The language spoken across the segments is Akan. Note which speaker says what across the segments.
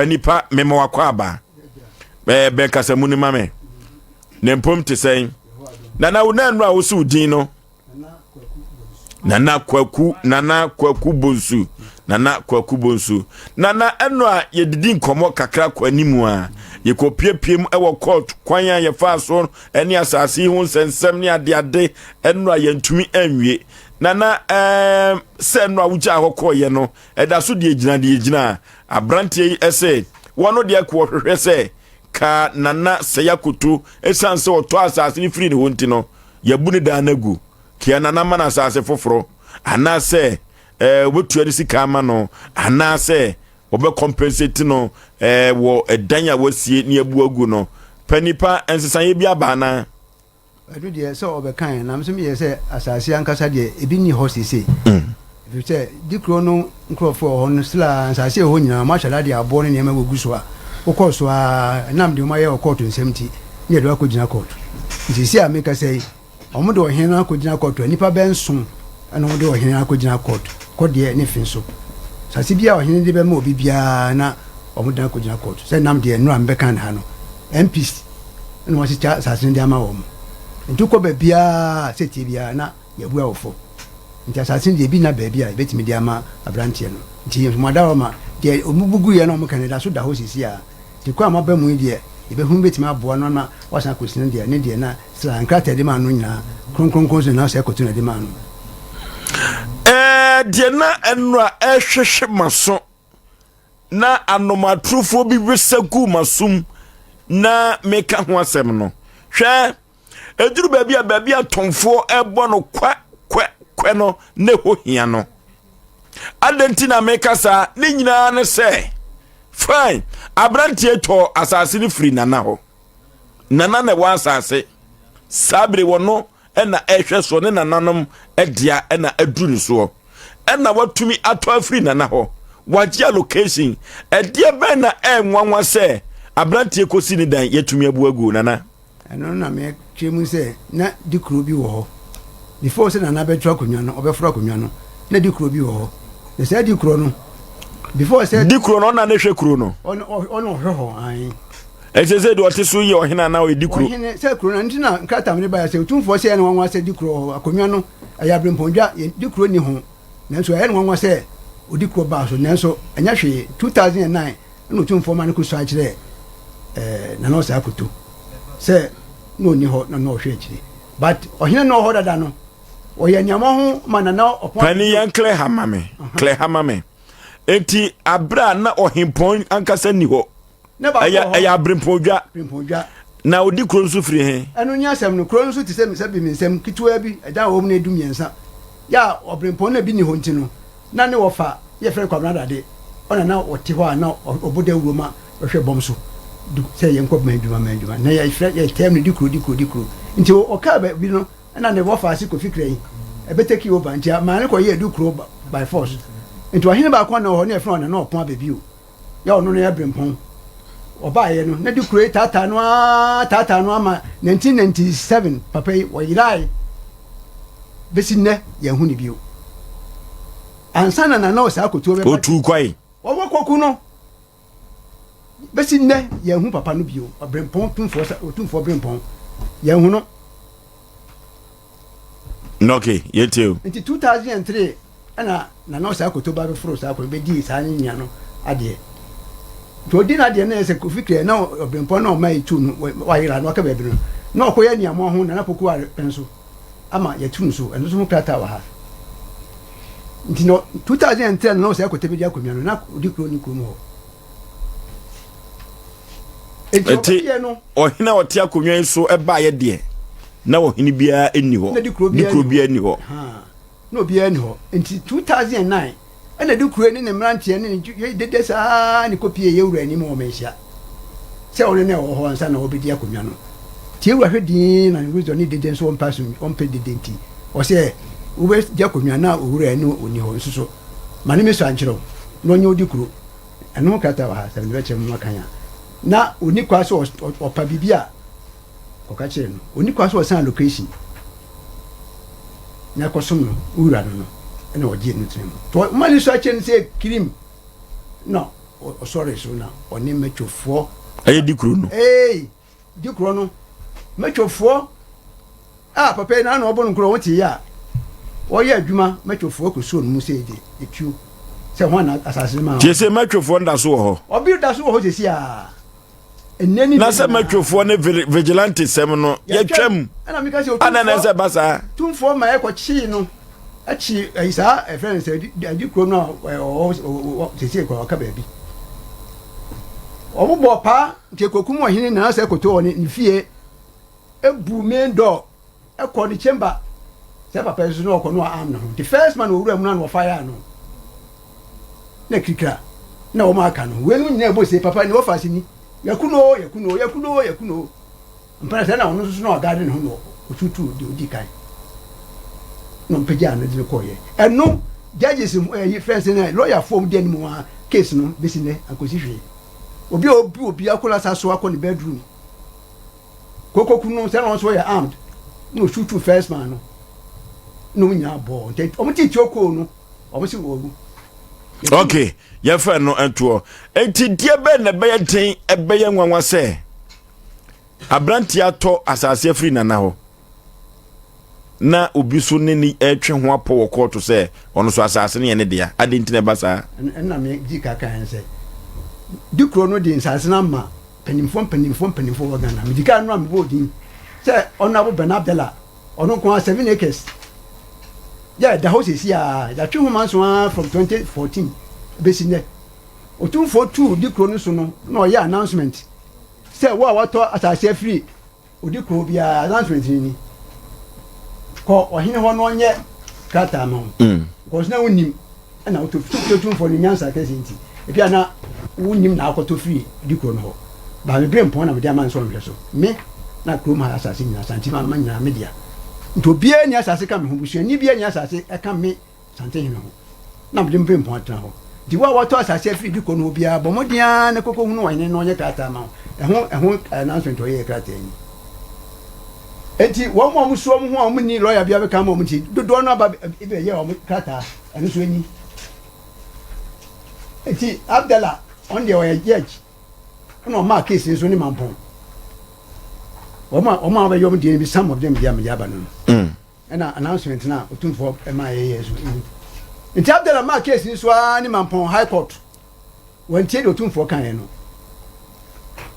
Speaker 1: panipa memo wakwaba be kasamuni mame nempom te sen nana unanwa wosu din no nana kwaku bonsu nana eno a yedidi nkomo kakra kwa nimu a yekopiepiem ewo court kwanya ye fa so eni asase hu sensem ni ade eno a yentumi anwie nana se no awuja hokọ ye no eda so de gyina abrantie ese wono de akwo hwehwe se ka nana seyakutu esanse oto asase ni free ne honti no yabuni da nagu kia nana mana asase foforo ana se wotu ade sika ama no ana se obe compensate no wo edanya wasie ni abu agu no panipa ensesan ye bia ba na
Speaker 2: adu de so obe kan na mso me se asase ankasa de ebi ni hosisi if say dikro no nkrofo ho no sla asase ho nyina ma hwada de abo ne nema gogu so a okoso a nam de ma ye okoto nsemti ne do akogina koto nti si a meka say omo de ohene akogina koto nipa benso ana omo de ohene akogina koto kodie ne finso sase bia ohene de be ma obi bia na omo de akogina koto say nam de no ambeka na no MPs no wasi cha sase de ama wo ntuko ba bia seti bia na yabu awofo nti asase de bi na ba bia betimi de ama abrantie no nti yemada ma de omubugu ye no mo kanada so da ho sisi a ti kwa ma ba mu de ebe hu betimi aboa no na wasa kwesine de ne de na sra nkrata de ma no nyina kronkron so na se kotu na de ma no
Speaker 1: de na enra ehwehwe maso na anomatrufo bi wesagu masum na meka ho asem no hwe eduru baabi a tonfo ebo no kwa no ne ho hia no adentina meka sa ne nyina ne se fine abrantie to asase ni free nana ho nana ne wa asase sabre wono ena ehwe so ne nananom edia ena aduru so ena watumi ato free nana ho wagia location edia be na enwanwa se abrantie kosi ni dan yetumi abu agu nana
Speaker 2: eno na me twemu se na dikro bi wo ho before se nana be twa konwa no obefra konwa no na dikro bi wo ho na se dikro no before se
Speaker 1: dikro no na ne hwe kro no
Speaker 2: ono hwe ho an
Speaker 1: ese de otiso ye ohina na o dikro
Speaker 2: ohina se kro na ntina nkata me ba ya se tumfo se ne wanwa se dikro akonwa no ayabre mpondwa dikro ni ho nanso ya ne wanwa se odikro ba so nanso anya hwe 2009 no tumfo ma ne ko so a kire na no sa akutu se no ni ho no hwe kire but ohina no ho dada no oye nyama ho manana opon
Speaker 1: pani yan clear hamame enti abra na ohimpon ankasa ni ho aya abrimpodwa na odi kronsu firi he
Speaker 2: enu nya asem no kronsu ti se mi se bi mi nsem kitwa bi eja wo na edu miensa ya obrimpon na bi ni ho nti no na ne wo fa ye fere kwabna dade ona na oti ho na oboda wuroma hwe bomso se ye nkop manjuma na ya fere ye tem ni dikro nti o ka bi no na ne wo fa asi ko fikrai ebeteki over nti ma ne ko ye dikro by force nti wa hine ba kwa na ho ne fere ona na opon abebi o ya ono no ya brimpon oba ye no na dikro tata no ama 1997 papa wo yirai besinne ye hu ni bio ansana na o sa akotu be
Speaker 1: otu kwai
Speaker 2: wo koku no besinne ye hu papa no bio abrempon tumfo brempon ye hu no
Speaker 1: okay yeteu
Speaker 2: nti 2003 ana na o sa akotu ba be fro sa akotu be di sa nya no ade to di na de na se ko fikre na obrempon na o mai tu no wa yira no aka be bi no na okoye nia mo ho na poku wa penso ama ye tu nso eno so mu krata wa ha nti no 2010 no se akote bi di akomia no na di kro ni kro mo
Speaker 1: eti ohina ote akomia so e ba ye de na ohini bia eni ho
Speaker 2: ni kro bia eni ho ha no bia eni ho nti 2009 ena di kro ni ne mrantie ni dede sa ni kopie ye wura ni mo menhia se o ne wo ho ansa na obedi akomia no ti wura hwedi na ni ni dede so on pass on pe dede nti o se ube jakomia na owura ni oni ho nsuso mane me so ankyero no nye odi kuro eno kata wa ha se me beche mu makanya na oni kwa so opa bibia o ka kire no oni kwa so o san location na kosom no owura no ena o je no trim to mani so achen se kirim no sorry so na oni metwofo
Speaker 1: aye di kuro no
Speaker 2: di kuro no metwofo papa na obo no kuro wote ya oye adwuma metwofo ko so no mu se etu se ho na asase ma
Speaker 1: tie se metwofo nda so ho
Speaker 2: obi da so ho se sia eneni
Speaker 1: na se metwofo ne vigilante sem no ye twam
Speaker 2: ana mi ka se
Speaker 1: ana na se basa
Speaker 2: tumfo ma e ko chi no achi isa e friend say di kuro no o se ko ka ba bi omo bo pa nke kokum ohene na se koto oni fie ebu main door e ko ni chamber se papa so no ko no am no the first man owura mu na no fire no na kika na o ma ka no we nu nyina ebo se papa ni wo fa sini yakuno mpana se na onu so no garden ho no otutu de odi kai no mpagya na de ko ye eno judges friends na lawyer form de ni mu case no besine akosi hwe obi akola saso akọ ni bedroom kokoku no se no so ya armed no shoot first man no nya ball omo ti tioko no omo si wo
Speaker 1: okay ya fa no ento enti die be na be yenten ebe ye nwanwa se abranti ato asase afri nana ho na obi so ne ni etwe ho apo wo court se ono so asase ne ye ne dia adenti ne basa
Speaker 2: na me gi kaka en se di kuro no di nsase na ma panimfo wagana medika no am bo din se honorable Ben Abdallah ono ko 7 acres yeah the house is here that 2 months from 2014 besine otumfo 2 di kuro no so no na ya announcement se wo wato asase free odi kuro bia announcement ni ko ohine ho no nye kata ma ko na wonim na otumfo ni nyansa kesi nti ebia na wunyim na akoto free di kuro no ho ba me brem pon na me dia man so nhwe so me na kuro ma asase nyina santi ma nyina media nto bie ni asase ka me ho busua ni bie ni asase e ka me santi nyina ho na me brem pon atra ho di wa wato asase free di kuro no bia bo modia na kokko hunu wane no nye kata ma ehun announcement o ye kata yin enti wo mo so mo ho mo ni lawyer bia be ka mo ti dodo no aba ibe ye o kata enu so ni enti Abdallah on the judge no ma case so ni mampon o ma ba yom die bi some of them dia me aba no na announcement na otumfo e ma ye so nti Abdallah ma case so ni mampon high court won tie de otumfo kan ye no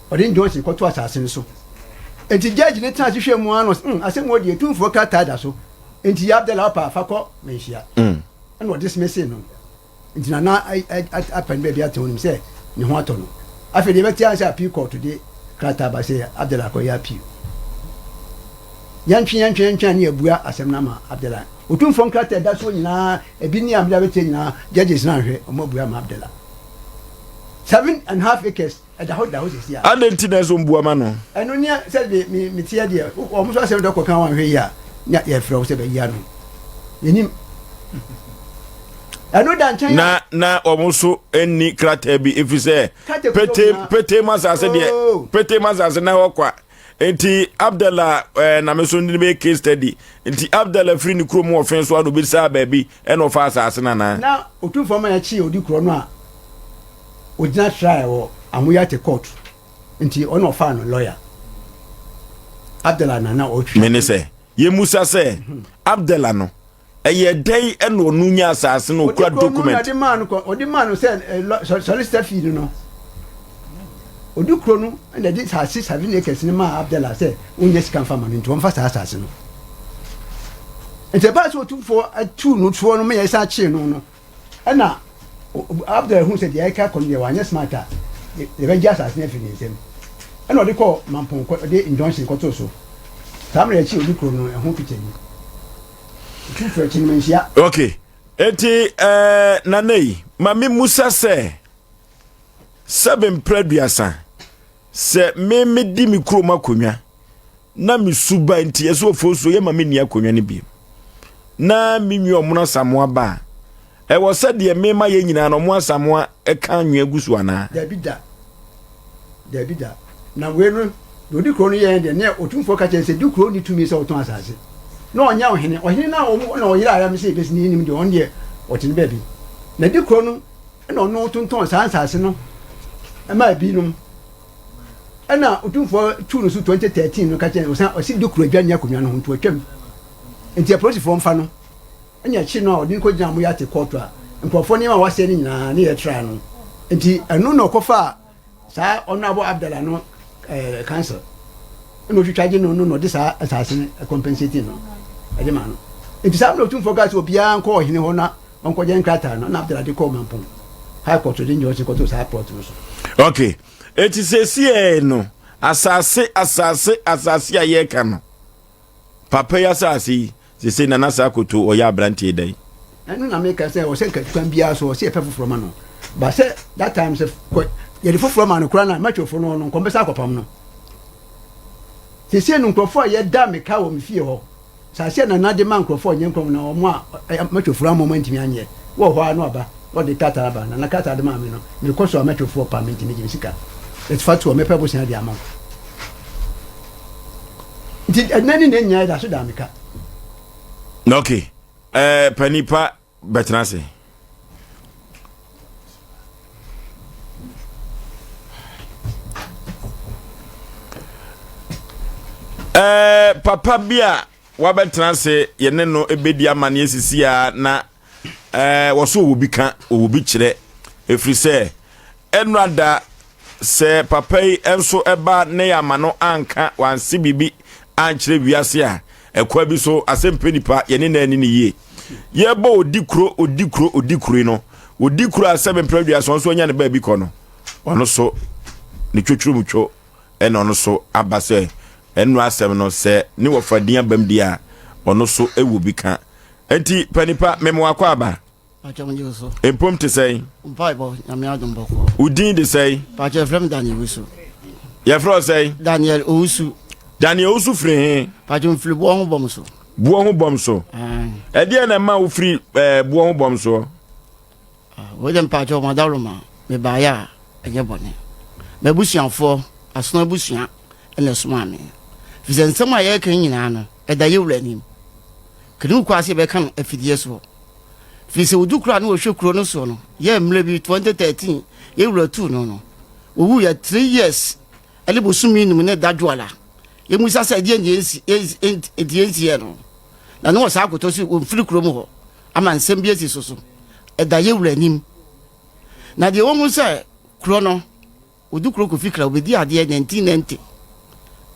Speaker 2: odin Johnson ko to asase so enti judge ne tan hwehwe mu ano asem wo de otumfo ka tada so enti Abdallah pa fakọ menhia and what dismiss no nti na apan be bia tonim se ni ho ato no afi de beti ansa appeal court today krata ba se Abdallah ko ya appeal yantwe ni abua asem na ma Abdallah otumfo krata da so nyina ebi ni amda beti nyina judges na hwe o mabua ma Abdallah 7.5 acres at the house is here
Speaker 1: adenti na so mbua ma no
Speaker 2: eno ni se de mi tie de o mo so asem de ko kan wan hwe ya ya frɛ se be ya no yenim
Speaker 1: na omuso eni krata bi efise pete masase de pete masase na hokwa enti Abdallah na meso ndi be case study enti Abdallah free ni kuro mu ofen so ado bi sa ba bi e no fa asase na
Speaker 2: otumfo ma ya chi odi kuro no a odina try wo amuya te court enti ono fa no lawyer Abdallah na otwi
Speaker 1: menese ye musa se Abdallah no eye dai eno nunya asase no kura document
Speaker 2: odi man say solicitor fee no odi kro no and dey say 7 acres ni ma Abdallah say unye sika farmer no nto mfa asase no ente ba so for two no two no me yesa chi no na Abdallah hu say dey ka kon dey wanya smarter dey be just asase fi ni nsem na odi ko mampon ko dey injunction ko to so tamre chi odi kro no ehun picture ni
Speaker 1: okay eti nanei mami Musa se seven preduasa se me di mi kuro makonwa na mi suba nti eso ofoso ye mami ni akonwa ne bi na mi nwi omuno samoa ba e wo se de me ma ye nyina no mo samoa e kan nwe agusu ana
Speaker 2: David na we no odi kuro no ye de ne otumfo ka che se di kuro ni tumi se oton asase no onya ohene na o na oyira ya me se besi ni nim de on de o tin baby na di kro no na no tonton sansase no ma binum ana otumfo tunu su 2013 no ka chen o si dokuru adwanya akonwa no nto atwam enti approach fo mfa no anya chi no odi ko gina mo ya te court a nkrofo ni ma wase ni nyina ne ye try no enti anu no kofa sa honorable Abdallah no council no twitwaje no de sa asase compensate no ade ma no enti sa no otumfo ka se obia nko ohine ho na onko je nkrata no na Abdallah de ko mampon high court de nyo se ko to sa port no so
Speaker 1: okay eti se no asase aye ka no papa ya asase se nana sa koto o ya brantie dai
Speaker 2: anu na make say o se kan bia so o se pefu from no but say that time say ye the from no kura na match of no ko mbesa akopam no se no nkrofo ye da me ka wo me fie ho sa se na de man nkrofo nye nkom na o mo a match of from moment mi anye wo ho anu aba wo de tata aba na kata de ma me no me ko so match of for payment mi ji sika it's fat to me pefu se na de amount ndi nani ne nya da so da me ka.
Speaker 1: Okay. Panipa Betnase. Papa bia wabetnase yene no ebedi amane esisia na woso wobika obi kire efri se enrada se papa yi enso eba ne yamano anka wansi bibi ankire wiase a ekwa bi so asempɛ nipa yene na ani ne yie ye bo odikuro no odikuro asempɛ dua so nya ne ba bi kɔ no ono so ne twotwuru mutwo ɛna ono so abase enu asem no se ne wofadin abam dia ono so ewu bi ka enti panipa memo akwa aba
Speaker 3: Pacham so
Speaker 1: empom te sei
Speaker 3: Bible nyame adom boko
Speaker 1: udin de sei
Speaker 3: Pacham from Daniel Usu
Speaker 1: ye fro sei
Speaker 3: Daniel Usu
Speaker 1: free
Speaker 3: Pacham fli Buoho Bomso
Speaker 1: e dia na ma wo free Buoho Bomso
Speaker 3: we dem Pacham madaloma me baya enye bone me busuanfo asona busuan ene soma me fize nsema ye kan nyina no e da ye wuranim kenu kwase be kan afidie so fize odukura no hwekuro no so no ye mle bi 2013 ye wura tu no owu ya 3 years ele bosumi num ne dadwoala ye musa sa die die no na no sa akoto si omfiri kuro mu ho ama nsem bi esi so e da ye wuranim na de wo mu sa kuro no odukuro ko fikra obedi ade 1990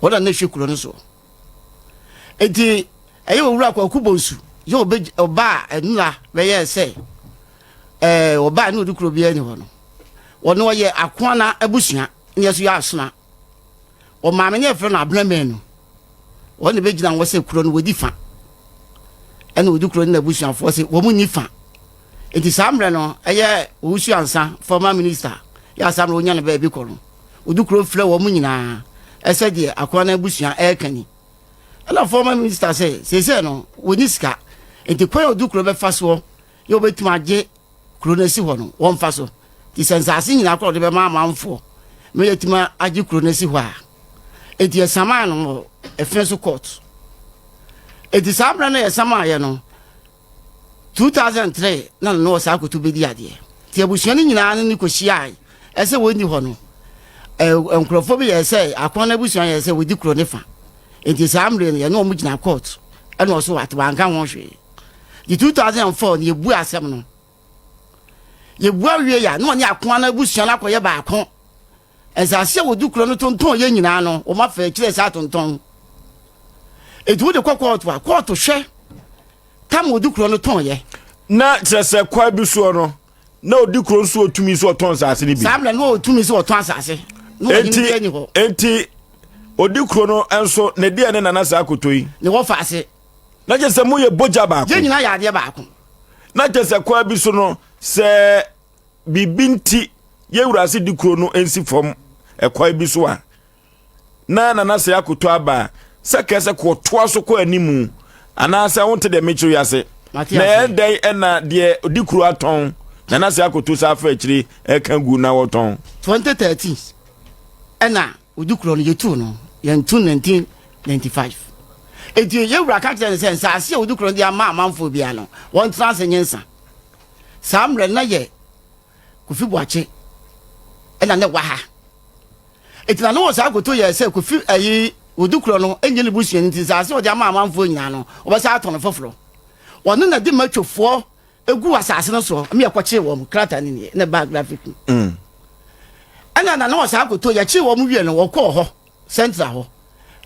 Speaker 3: wala na hwekuro no so enti aye owura kwa kubonsu ye oba enula be ye say oba na odukuro bi ani ho no wono ye akwana abusua ne so ya asona o maame ne fere na abnamenu woni be gina wo se kuro no wodi fa ene odukuro na abusua fo se wo mu ni fa enti samre no aye owusu ansa former minister ya samre onya na ba bi ko no odukuro fere wo mu nyina ese de akwana abusua ekani ala former minister say no woni sika enti kwan odukuro be fa so yo betuma je kuro na si ho no won fa so ti sensasi nyina kro de be ma manfo me yetima age kuro na si ho a enti esama no efenso court enti samra na esama ye no 2003 na no sa akoto be di ade ti abusua ni nyina no ni kohia ese woni ho no enkrofo be ye say akwana abusua ye say wodi kuro ne fa enti samre no ye no mu gina court ene o so wat banka ho hwe di 2004 ni ebu asem no ye bu awie ya no ni akwana abusua na koye ba akon ezase wodi kuro no tonton ye nyina no o ma fa kire sa tonton edu de court hwe tam wodi kuro no ton ye
Speaker 1: na trese kwa bi so no na odi kuro so otumi so ton sase ni bi
Speaker 3: samle no otumi so ton sase no
Speaker 1: enti odi kuro no enso ne de ne nana sa akotoyi
Speaker 3: ne wo fa ase
Speaker 1: na je se mo ye boja ba ko
Speaker 3: je nyina ya ade ba ko
Speaker 1: na je se kwa bi so no se bibinti ye wurase di kuro no ensi fom ekwa bi so a na nana sa akoto aba se kese ko toa so ko animu ana sa wonte de mechiru yase na endai ena de odi kuro aton nana sa akoto sa fa akiri eka gu na woton
Speaker 3: 2013 ena odi kuro no yetu no ye 1995 edi ye wura ka tene sense ase odi kuro dia ma amanfo bia no won transe nyensa samre na ye kufi boache ena ne wa ha etina no sa akoto ye se ko fi ayi odukuro no enye ne busuani nti sa se o de ama amanfo nyina no obesa aton foforo wono na de matwofo egu asase no so me yakwache wo krata ni ne biographic ana na no sa akoto ye chi wo mu wie no wo ko ho central ho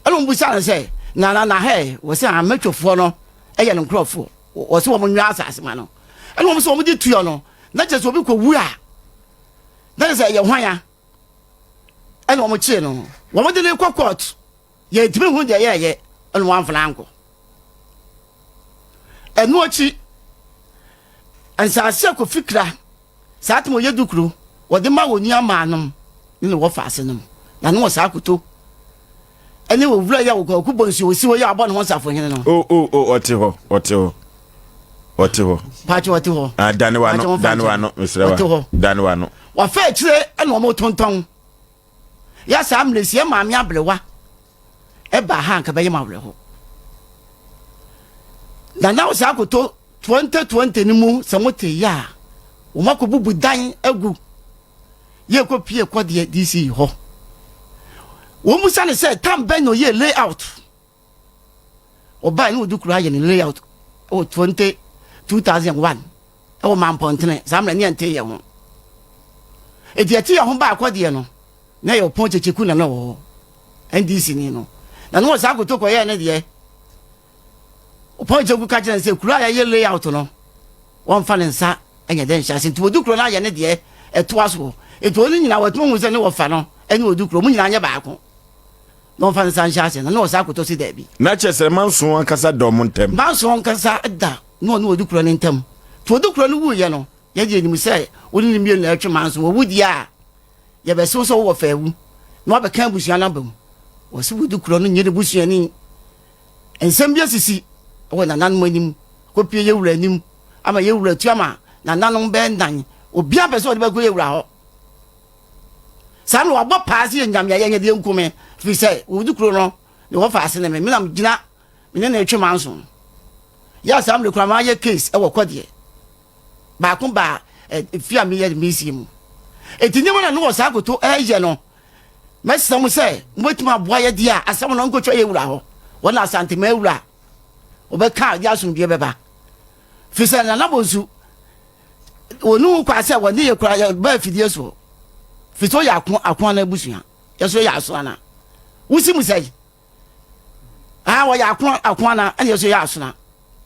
Speaker 3: ana mbu sa na se na he wo se amatwofo no eye no krofo wo se wo mu nwa asase ma no ana wo se wo mu di tuyo no na je so obi ko wu a na se ye hwan ana wo mu chi no wo mu de ne court ye timi hu de ye ana wo amfana anko enu ochi ansase ko fikra saatimo ye dukuru wode ma woni amanom ne wo faase nom na no sa akoto ene wo wura ya wo ku bonsi wo si wo ya abo ne ho safo hene no
Speaker 1: ote ho
Speaker 3: pacho ote ho
Speaker 1: dane wa no misrewa dane wa no
Speaker 3: wa fa kire ene wo mo tonton ya sa amlesi e maame abrewa e ba ha nka be ye mawre ho na wo sa akoto 2020 ni mu samote ya wo makobubu dan agu ye ko pie ko de DC ho wo musa ne say tam ben no ye layout oba ni odukuru aye ni layout o 2001 e wo man pontene samra ni ante ye ho e de ti ye ho ba ko de no na ye opon checheku na no NDC ni no na no sa akoto ko ye ne de opon checheku ka je say kura ye layout no won fa ne nsa enye den hya sin to odukuru na ye ne de eto aso eto ni nyina wato hu se ne wo fa no ene odukuru mu nyina anya ba ko no fa nsa hya sin na no sa akoto si da bi
Speaker 1: na chese manso ankasa dom ntem
Speaker 3: manso ankasa da no odukuru ne ntem to odukuru no wu ye no ye je ni mu se oni ni mi na atwe manso wo wudi a ye be so wo fa wu no be kan busuan na bam wo se odukuru no nyere busuani ensem bi asisi wo na nan manim ko pie ye wura nim ama ye wura tuama na nanom be ndan obi abeso de be ko ye wura ho sam no abo paase ye nyam ye de nkume fi se odukuru no ne wo fa ase ne me nam gina me na atwe manso ya sam le kura ma ye case e wo kodie ba kun ba fi am ye museum etinye mo na no sa akoto ye no mesam se motima boa ye dia asam no nkotwa ye wura ho wona asante ma wura obeka ya asumdie beba fi se na bonsu onu kwa se woni ye kura ba fidie so fi so ya akon na busuan ye so ya aso na wusi mu sai wo ya akon na ene so ya aso na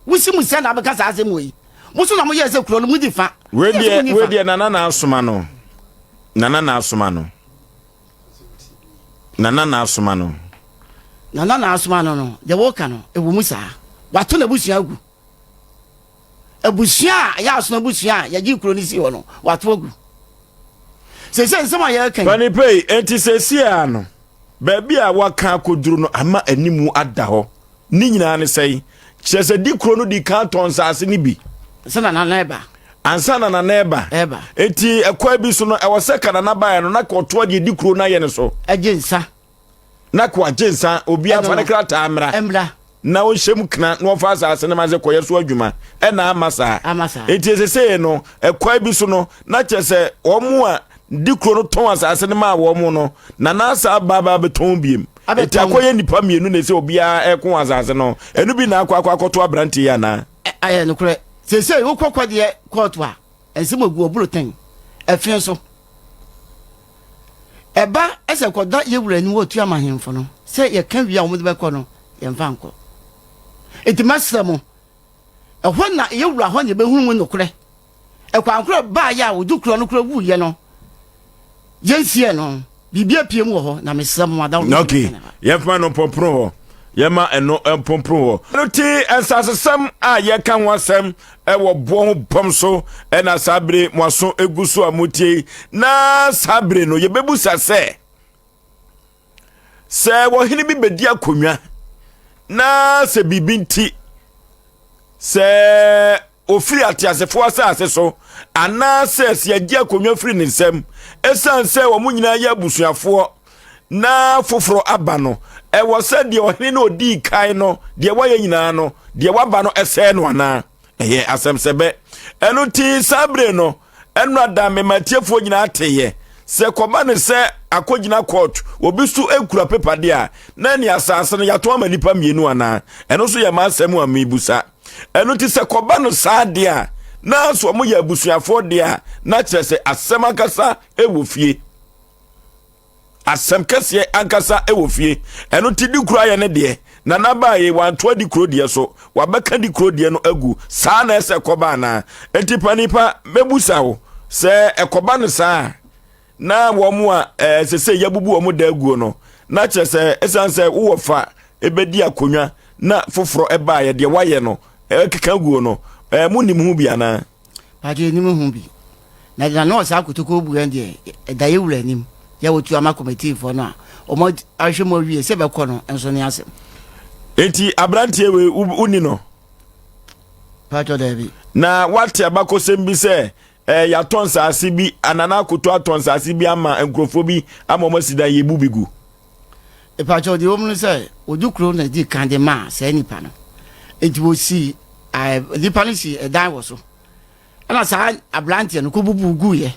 Speaker 3: wusi mu sai na be ka sa asem yi muso na mo ye se kuro no mu di fa
Speaker 1: we die nana asoma no nana asoma no
Speaker 3: de wo ka no e wo musa wato na busuan agu abusuan ya aso na busuan ya gi kuro ni si wo no wato agu se nsema ya kan
Speaker 1: bani pay enti se sia no ba bia waka akoduru no ama animu ada ho ni nyina ne sei chese di kuro no di canton sase ni bi
Speaker 3: sana na neba
Speaker 1: ansana na neba enti ekwa bi so no e wose kana na ba no na koto de di kuro na ye ne so
Speaker 3: agensa
Speaker 1: na kwa agensa obi afa ne krata amra na o hyem kna na o fa sase ne ma ze koye so adwuma e na amasa enti se no ekwa bi so no na chese omo a di kuro no ton asase ne ma wo mo no na sa baba beton biem eti akoye nipa mienu na se obi a ekon asase no enu bi na akoto abranti ya na
Speaker 3: aye no kure se wo kokko de court wa ense mo gu obulutan afien so eba ese koda ye wura ni wo tu amahemfo no se ye kan wi a wo de be ko no ye mfa nko eti masamo ehwo na ye wura ho ne be hu mu no kure ekwankro ba ya wo du kuro no kuro wu ye no yensie no bibia piem wo ho na mesam madaw
Speaker 1: okay yefma no pompro ho yema eno pompro ho no ti ensasesam a ye kan wasem e wo Buoho Bomso e na sabre mwaso eguso amutie na sabre no ye bebusa se wo hini bi bedi akonwa na se bibinti se ofiri atiasefo asase so ana se yagye akonwa firi ne nsem esanse wo munyina ya busuafo na foforo aba no e wo se de ohene no di kai no de waye nyina no de waba no ese no ana eye asem sebe eno ti sabre no eno ada me matiefo nyina ateye se koba ne se akogina court obi so ekura paper dia na ne asase no yato ama nipa mienu ana eno so ye ma asem amibusa eno ti se koba no saa dia na so mo ya busuafo dia na kire se asem akasa ewofie asem kase ankasa ewofie eno ti di kura ye ne de na nabaye wanto di kuro de so wabeka di kuro de no agu saa na se koba na entipa nipa mebusa wo se ekoba no saa na womu a se yabubu womu da agu no na kire se esanse wo fa ebedi akonwa na foforo eba ye de waye no ekeka agu no munim hu bia na
Speaker 3: aje nim hu bi na no sa kutuko bu ende da ye wura nim ya wotu ama committee for no omo ahwemo wie se be kɔ no enso ne asem
Speaker 1: enti abrantie we uni no
Speaker 3: pato David
Speaker 1: na wate abakosem bi se ya tonsa asibi anana kuto atonsa asibi ama enkrofo bi ama masida yebu bigu
Speaker 3: pato de omnu se odukro na di kande ma se nipa no enti wo si nipa no si edan wo so ana sa abrantie no ko bubu gu ye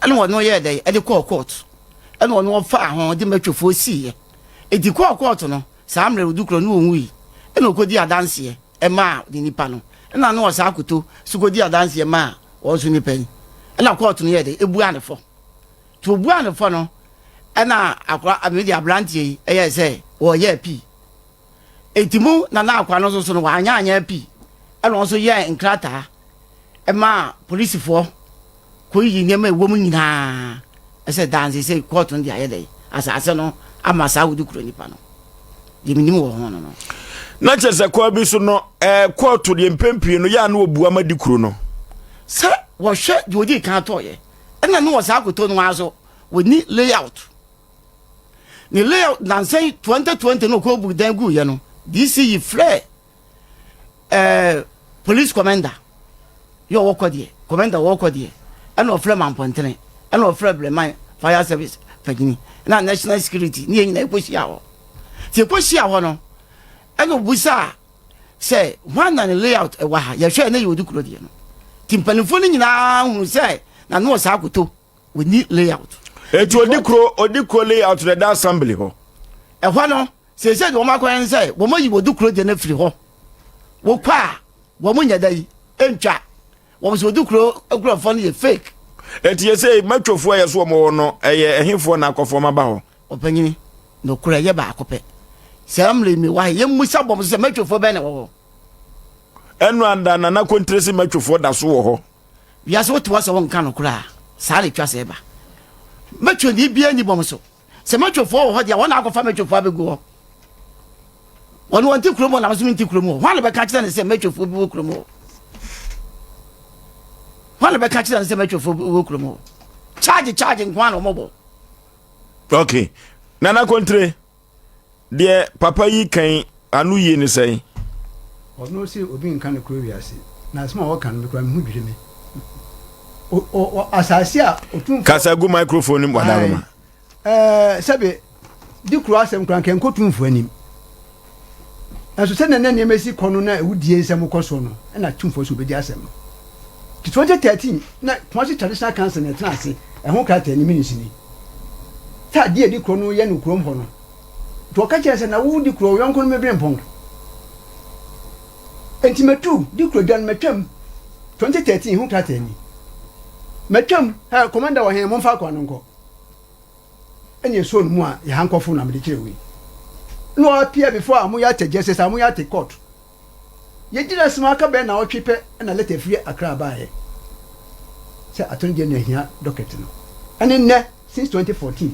Speaker 3: ana wo no ye dey e de court ana wo no fa ho de matwofo si ye enti court no samre odukro no onwi ena okodi adanse e ma di nipa no ena no osa akoto sukodi adanse e ma wo so nipa ni ena court no ye de ebu anefo to bu anefo no ena akwa amedi abrantie e ye se wo ye pi etimu na akwa no so no wa anya pi ena so ye nkrata e ma police fo ko yi nyema ewo mu nyina e se danse se court no dia ye de asase no amasa odukro nipa no yiminim wo ho no
Speaker 1: na chese kwa bi so no court de mpempi no ya na obu amadi kuro no
Speaker 3: se wo hwe de odi kan to ye ena no wo sa akoto no aso we ni layout ni layout na say 2020 no ko bu dan gu ye no DCE flare police commander yo wo kodie commander wo kodie ena ofre mampontene ena ofre bleman fire service fagini na national security ni yin na ekosia ho ti ekosia ho no ena busa say one na layout e wa ha ye hwe na ye odukuro die no ti mpanifo ni nyina hu say na no sa akoto we need layout
Speaker 1: eti odikuro layout the assembly ho
Speaker 3: e ho no se de o makwan say wo mayi odukuro die na firi ho wo kwa wo munya dai entwa wo so odukuro ekuro fo no ye fake
Speaker 1: eti ye say matwofo ye so mo no eye ehimfo na akofo ma ba ho
Speaker 3: opanyini no kura ye ba akope samle mi wa ye musa bom se matwofo be na wo
Speaker 1: enu anda na kontresi matwofo da so wo ho
Speaker 3: ya so to wasa won kan no kura sa le twa se ba matwo ni bia ni bom so se matwofo wo ho dia wona akofa matwofo abegu ho won won ti kromo na so mi ti kromo ho le be ka kire ne se matwofo bi wo kromo ho le be ka kire ne se matwofo wo kromo charge nkwa no mobo
Speaker 1: okay nana kontre de papa yi kan anu yi ni sei
Speaker 2: ono se obi nkan no kuro wiase na asema wo kan me kura me hu dwire me o asase a otun
Speaker 1: kasa gu microphone mu wadaroma
Speaker 2: sabe di kuro asem kran kan kotumfu anim aso se nene ne mesi kono na ewudie nsem koso no na tumfo so obedi asem 2013 na Ponsy traditional council na trance e ho krata ni minisi ni ta die di kuro no ye no kuro mho no to ka kire se na wo di kuro yonko no mebre mpon entimetu di kuro dan metwam 2013 ho krata ni metwam ha commander wa hen mo fa kwa no nko enye so no mu a ye hankofo na me de kire wi no appear before amu ya teje se amu ya te court ye jira sima ka be na o twipe na let free akra ba ye se atoni je na hia docket no ane ne since 2014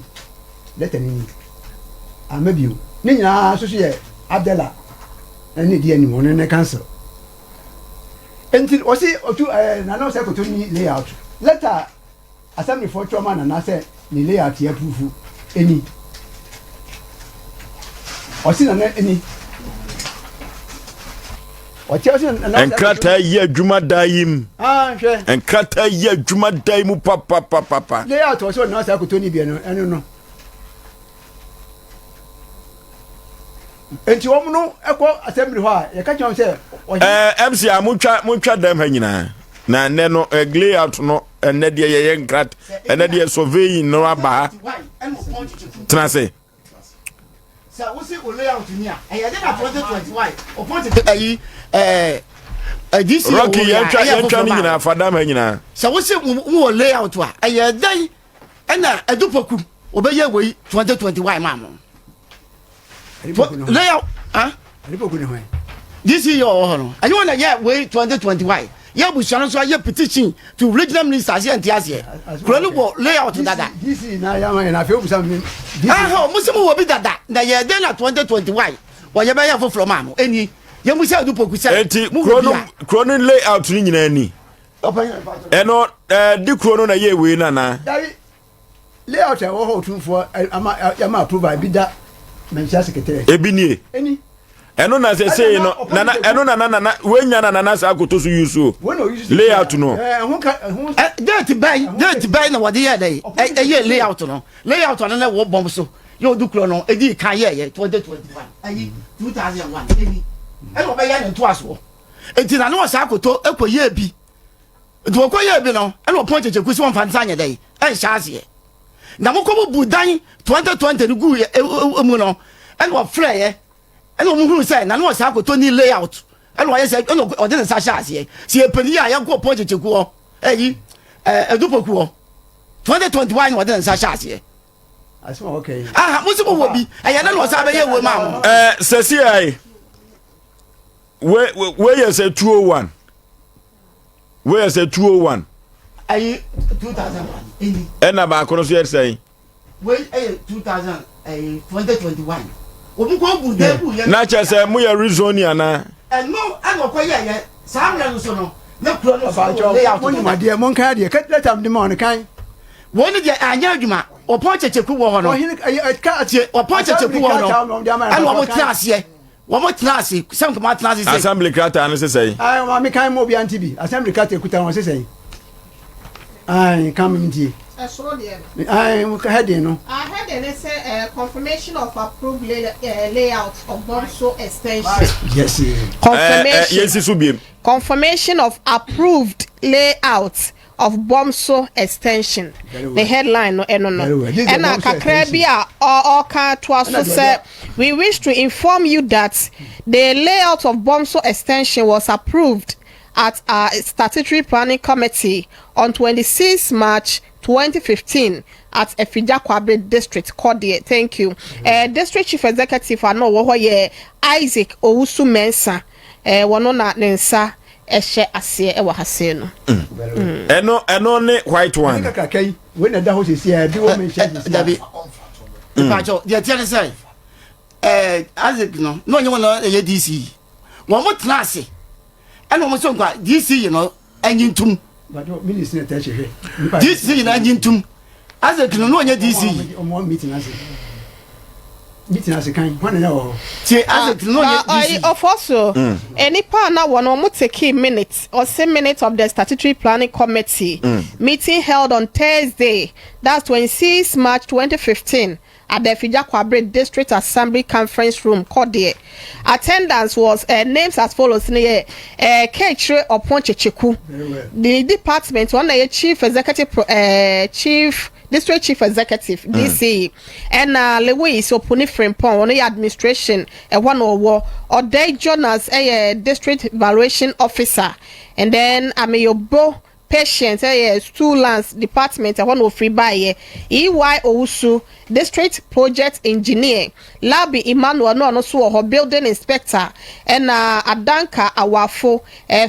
Speaker 2: let ni amabiu ni nyina so so ye Abdella ene die ni won ne cancel enti o si otu na no se ko to ni layout letter assembly for trauma na say ni layout ye proof eni o si na eni o ti o si na
Speaker 1: enkrata ye adwuma dayim
Speaker 2: hwe
Speaker 1: enkrata ye adwuma dayim papa
Speaker 2: layout o so na say ko to ni bi no eno no enti omuno eko assembly ho a ye ka chon say
Speaker 1: MC amutwa dem ha nyina na ne no layout no ene de ye nkrat ene de surveying no aba trance
Speaker 3: sa wo se o layout ni a e ye de na 2021 o point ayi DC
Speaker 1: Rocky yantwa ni nyina fada ma nyina
Speaker 3: sa wo se wo layout a e ye dan ena edupoku obeye wei 2021 ma mo layout
Speaker 2: Edupoku ni hwan
Speaker 3: this year or no and you want to yeah wait 2021 yeah we shall so yeah petition to regional ministers here and here kronu layout dada
Speaker 2: this na ya man na fe obusa me
Speaker 3: ho musimo wo bi dada na yeah then na 2021 wa ye be ya fo from am eni ye musa Edupoku say
Speaker 1: enti kronu layout ni nyina ni eno di kronu na ye we na
Speaker 2: layout e wo ho tunfo ama approve bi da mention secretary
Speaker 1: ebinie
Speaker 2: eni
Speaker 1: eno na say no nana eno na wenya na nana sa akoto so use layout no
Speaker 3: date buy na wode ye dey ye layout no layout no na wo bomb so yo du kro no edi kan ye 2021 ayi 2001 eni eno be ye nto aso enti na no sa akoto ekoye bi nti okoye bi no eno point chekusi won fan sanye dey shaase na mokomo budan 2020 ni gu emu no eno frɛ ye eno mu hu say na no sa akoto ni layout eno ye say eno ode sa shaase si epani a ye go point cheku o eyi Edupoku o 2021 ode sa shaase
Speaker 2: asema okay
Speaker 3: musimo wo bi aya na no sa be ye wo ma mo
Speaker 1: sesi ai we yes 201 we yes 201
Speaker 3: ayi 2001 eni
Speaker 1: ena ba kono so say
Speaker 3: we 2000 2021 obi ko bu de bu ye
Speaker 1: na che say mu ye rezonia na
Speaker 3: no ano ko ye sa mra no so no na kuro no so
Speaker 2: layout mo ni ma de mo kan de ka tam de mo no kan
Speaker 3: woni de anya adwuma o pon checheku wo ho no o pon checheku wo no ano mo classe wo mo classe sam ko ma classe say
Speaker 1: assembly crata an say
Speaker 2: ai ma me kan mo bi anti bi assembly crata ekuta won say ai kam ndi
Speaker 4: so there
Speaker 2: ai mo ka heading no
Speaker 4: heading say confirmation of approved layout of Bomso extension
Speaker 2: yes
Speaker 4: confirmation
Speaker 1: yes so bi
Speaker 4: confirmation of approved layout of Bomso extension. The headline no eno no. And kakra bia or can to also say we wish to inform you that the layout of Bomso extension was approved at our statutory planning committee on 26 March 2015 at Efija Kwabre District Kodie. Thank you. District Chief Executive ano wo ye Isaac Owusu Mensah wono na nensa ehye ase e wa hase no
Speaker 1: eno ne white one
Speaker 2: kakai we na da ho sesi e bi wo mention
Speaker 3: dabi pacho de tiane say Isaac no onye wona ye DC wo mo class eno mo so kwa DC no anyintum
Speaker 2: but minister na tache
Speaker 3: DC na anyintum Isaac no onye DC
Speaker 2: o mo meeting as kan when na
Speaker 3: ti Isaac no onye DC
Speaker 4: of also any pa na one mo take minutes or 7 minutes of the statutory planning committee meeting held on Thursday, that's 26 March 2015 at the Efija Kwabre District Assembly Conference Room Kodie. Attendance was names as follows: Kechre Oponchecheku, the department one chief executive District Chief Executive DC, and Lewis Opuni Frimpong on the administration one or day Jonas District Evaluation Officer, and then Ameyobo Patient Two Lands Department one of free by EY Owusu District Project Engineer, Labi Emmanuel no so building inspector, and Adanka Awafo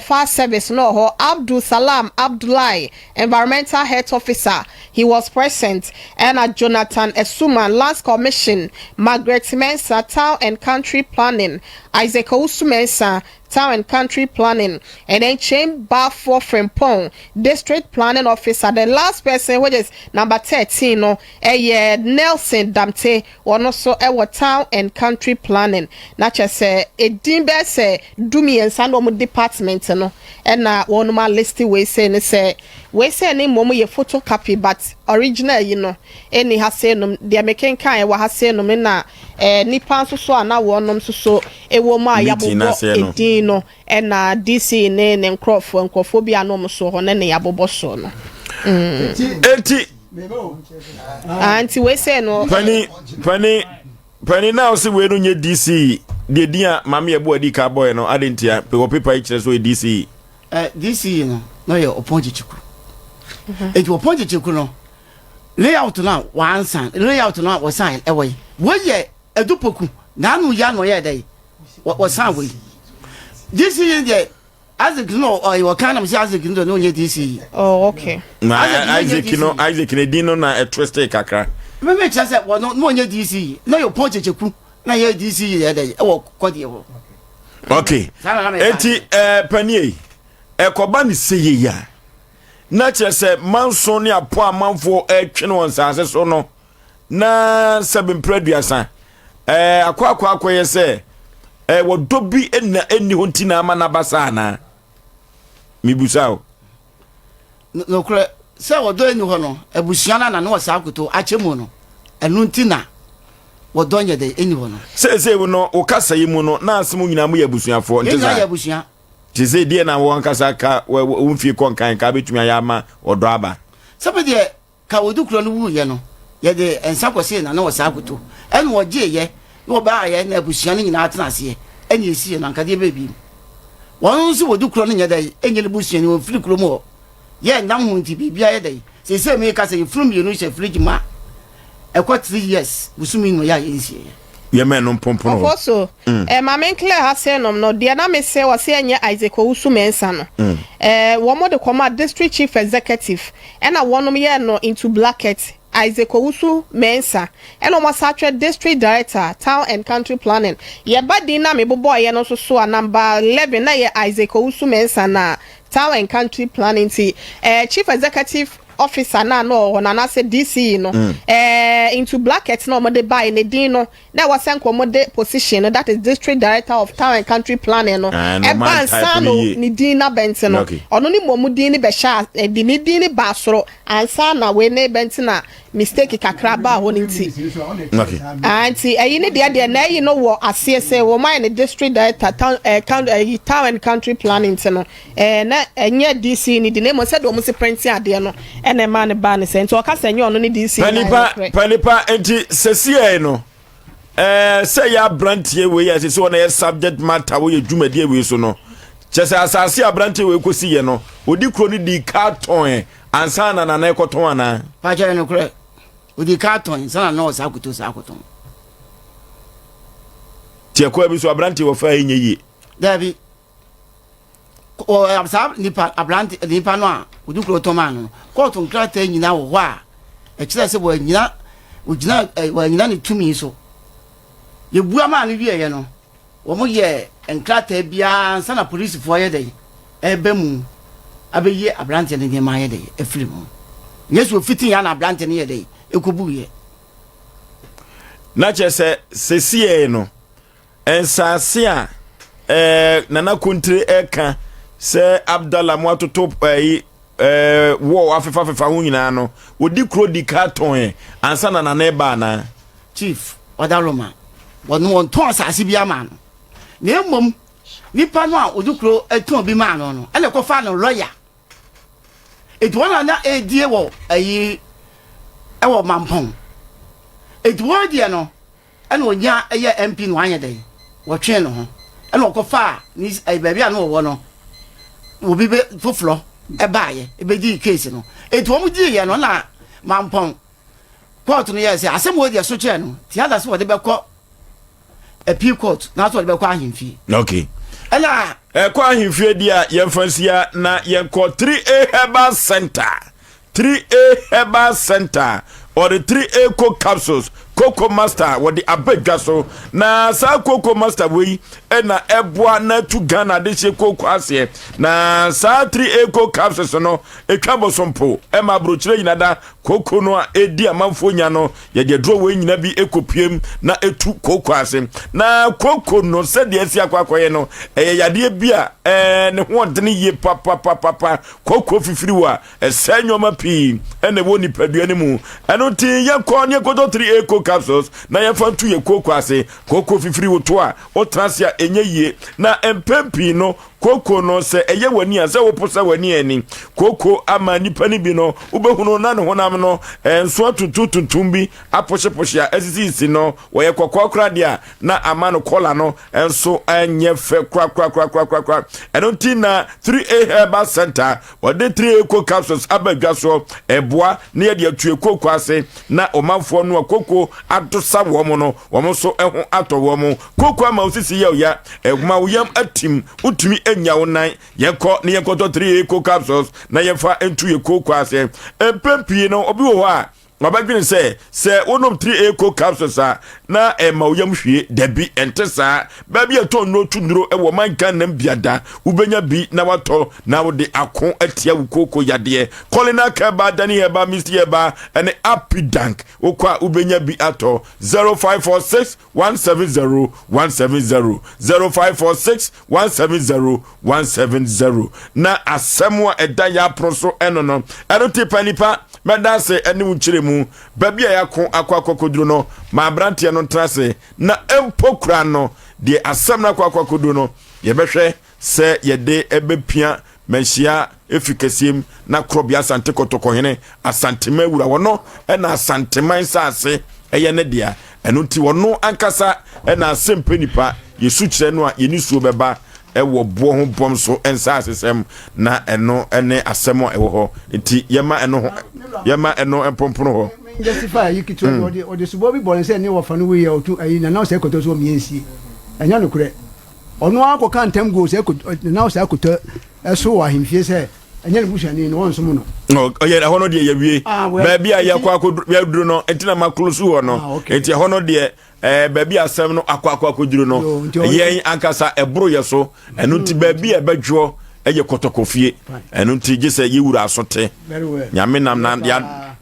Speaker 4: fire service no Abdul Salam Abdullahi environmental health officer. He was present, and Jonathan Esuma Lands Commission, Margaret Mensah Town and Country Planning, Isaac Owusu Mensah Town and Country Planning, and then Chamber for Frimpong District Planning Officer. The last person, which is number 13, no, Nelson Damte, one also Town and Country Planning. Nature say a dimbe say Dumi and Sandom department, no, and one my list we say any momo ye photocopy, but original, you know, any has say no, the American kind wa has say no, na nipa nso so ana wonom so ewo ma yabobo edin no na DC ne nkrofo bi anom so ho ne yabobo so no
Speaker 1: enti
Speaker 4: anti we say no
Speaker 1: pani now se we no nye DC de dia mama ye bo adi ka boy no adentia pe wo paper ikire so DC
Speaker 3: DC no ye oponji chiku enti oponji chiku no layout na one sign layout na was sign away we ye edupoku na anu ya no ye dey was sign we DC ye as it no or you kind of say as it no nye DC
Speaker 4: oh okay
Speaker 1: na Isaac ne dino na a twist kakra
Speaker 3: me just say no nye DC no your point cheku na ye DC ye dey e wo kwode wo
Speaker 1: okay enti panie ekoba ni seye ya na chese manso ne apo amanfo etwe no nsanse so no na sabin praduasa akwa ye se wodobi enna enni honti na ama na basa na mibusao
Speaker 3: no kure se wodo enni ho no abusuana na no sa akoto achemu no enu ntina wodo nye de enni ho no
Speaker 1: se wo no o kasa yi mu no na asemu nyina mu yabusuafo
Speaker 3: nteza yabusuan
Speaker 1: tise die na wo nkasa ka wo mfie konkan ka betumi ayama odo aba
Speaker 3: sabe de ka wodu kuro no wu ye no ye de ensa kwose na wo sa akoto enu wo je ye no ba ye na abusuan nyina atena ase eni esi na nkade bebi won nso wodu kuro no nye de enyele busuan ni wo firi kuro mo ye nam hu nti bibia ye de se me ka se from you no she fridge ma e kwa 3 years busumi no ya ye esi
Speaker 1: ye men no pompono
Speaker 4: also ma men clear ha say no de na me say was enye Isaac Owusu mensa no wo mo de koma district chief executive na wonom ye no into bracket Isaac Owusu mensa eno mo satre district director town and country planning ye badi na me bobo ye no so number 11 na ye Isaac Owusu mensa na town and country planning chief executive officer na say DC no into bracket no mo de buy ne din no na wasan ko mo de position no, that is district director of town and country planning no ban sano ni din na bent no ono ni mo mu din ni be sha di ni din ni ba soro ansa na we ne bent na mistake kakra ba ho ni ti
Speaker 1: okay
Speaker 4: anti eyi ni de na yi no wo asese wo man the district director town and country planning no na enye DC ni di ne mo said wo mo se print ade no ene man ba ne se nti o ka se nyo no ni DC
Speaker 1: panipa enti sesie no say ya brantie we ya se wona subject matter we dwumade we so no chese asase ya brantie we kosi ye no odi kro ni di carton ansa na ekoton ana
Speaker 3: pa jere no kre odi carton sana no sa akoton
Speaker 1: tie ko bi so brantie wo fa enye yi
Speaker 3: dabi o absab nipa no a odi kro to man no court nkrata nyina wo ho a e kire se wo nyina ni tumi so ye bua ma no wie ye no wo mo ye nkrata bia sana police fo ye dey ebe mu abeye abrante ne ma ye dey efiri mu yesu fitin ya na abrante ne ye dey ekobu ye
Speaker 1: na chese sesie no ensase a nana kontre eka se Abdallah Mwatoto wo afefa ho nyina no odi kro di carton ansa na eba na
Speaker 3: chief odaloma won ton asase bia ma no na emom nipa no a odi kro eton bi ma no ele ko fa no lawyer etwona na edie wo ayi ewo mampon etwo die no ene onya eye MP no anya dey wo twen no ho ene ko fa ni baby a no wo no obi be foflo ebaye ebedi case no etwo mu die ye no na mampon court no yes asem wo die so che no ti ada so wo de be ko appeal court na so wo de be ko ahemfi
Speaker 1: okay
Speaker 3: ela
Speaker 1: ko ahemfi dia ye fansia na ye ko 3A herbal center or the 3A coke capsules Coco Master what the abega so na sa Coco Master we na eboa na tu Ghana de che coco ase na sa 3A coke capsules no e twabo sompo e ma brochire nyina da coco no edi amanfo nya no ye de draw we nyina bi ekopiem na etu coco ase na coco no se de esi akwakoye no yade bia ne ho de ye papa coco fifiri wa se nyoma pi ene woni padua ne mu eno ti ye ko 3A coke capsules na yɛfa nto yɛ koko ase koko fifiri woto a otrasia enye yie na empempi no koko no se eye wani a se wo posa wani ani koko ama nipa ni bi no ubehunu na ne honam no enso tututuntum bi aposhe a asisi no wo ye kokokra dia na ama no kola no enso anye fe kra eno na 3A Herbal Center wo de 3A koko capsules abadwa so eboa na ye de atue koko ase na omanfo no koko adosa wo mo no wo mo so eho ato wo mo koko ama osisi ye ya eguma wo yam atim utumi enya wonan yeko ne yekoto 3A koko capsules na yefa entu ye koko ase empempi no obi wo ha mabagwene se wonom 3A koko capsules na ma woyam hwie dabi entesa ba bi ato no tunuro e wo manka nam biada ubenya bi na wato na wo de akon atia wo koko yade kolina ka ba dani he ba misti he ba ene apidank okwa ubenya bi ato 0546 170 170 0546 170 170 na asemwa eda ya proso enono erote panipa medase ene wuchire mu ba bia yakon akwakoduro no ma brantia no trase na empokura no de asem na akwakoduro no yebehwe se yede ebepia menhia efikasiem na krobia asante kotoko hene asantema wura wono na asanteman sase eye ne dia eno ti wono ankasa na asempeni nipa yesu kire no a yeni suo beba ewo Buoho Bomso ensa asesem na eno ene asemo ewo ho nti yema eno empompono ho
Speaker 2: justify yikito o de subo bi bole se ni wo fa no we otu ayi na se koto so miensi enya no kure ono akọ kan tem go se na se koto eso wa himfie se enya ne bushani no wonso mu no
Speaker 1: oye na hono de ye wie ba bia yakọ duro no entina maklusu ho no enti hono de baby asem no akwa no yen ankasa ebro yeso enu ti baby ebadwo eye kotokofie enu ti gise yiwura asote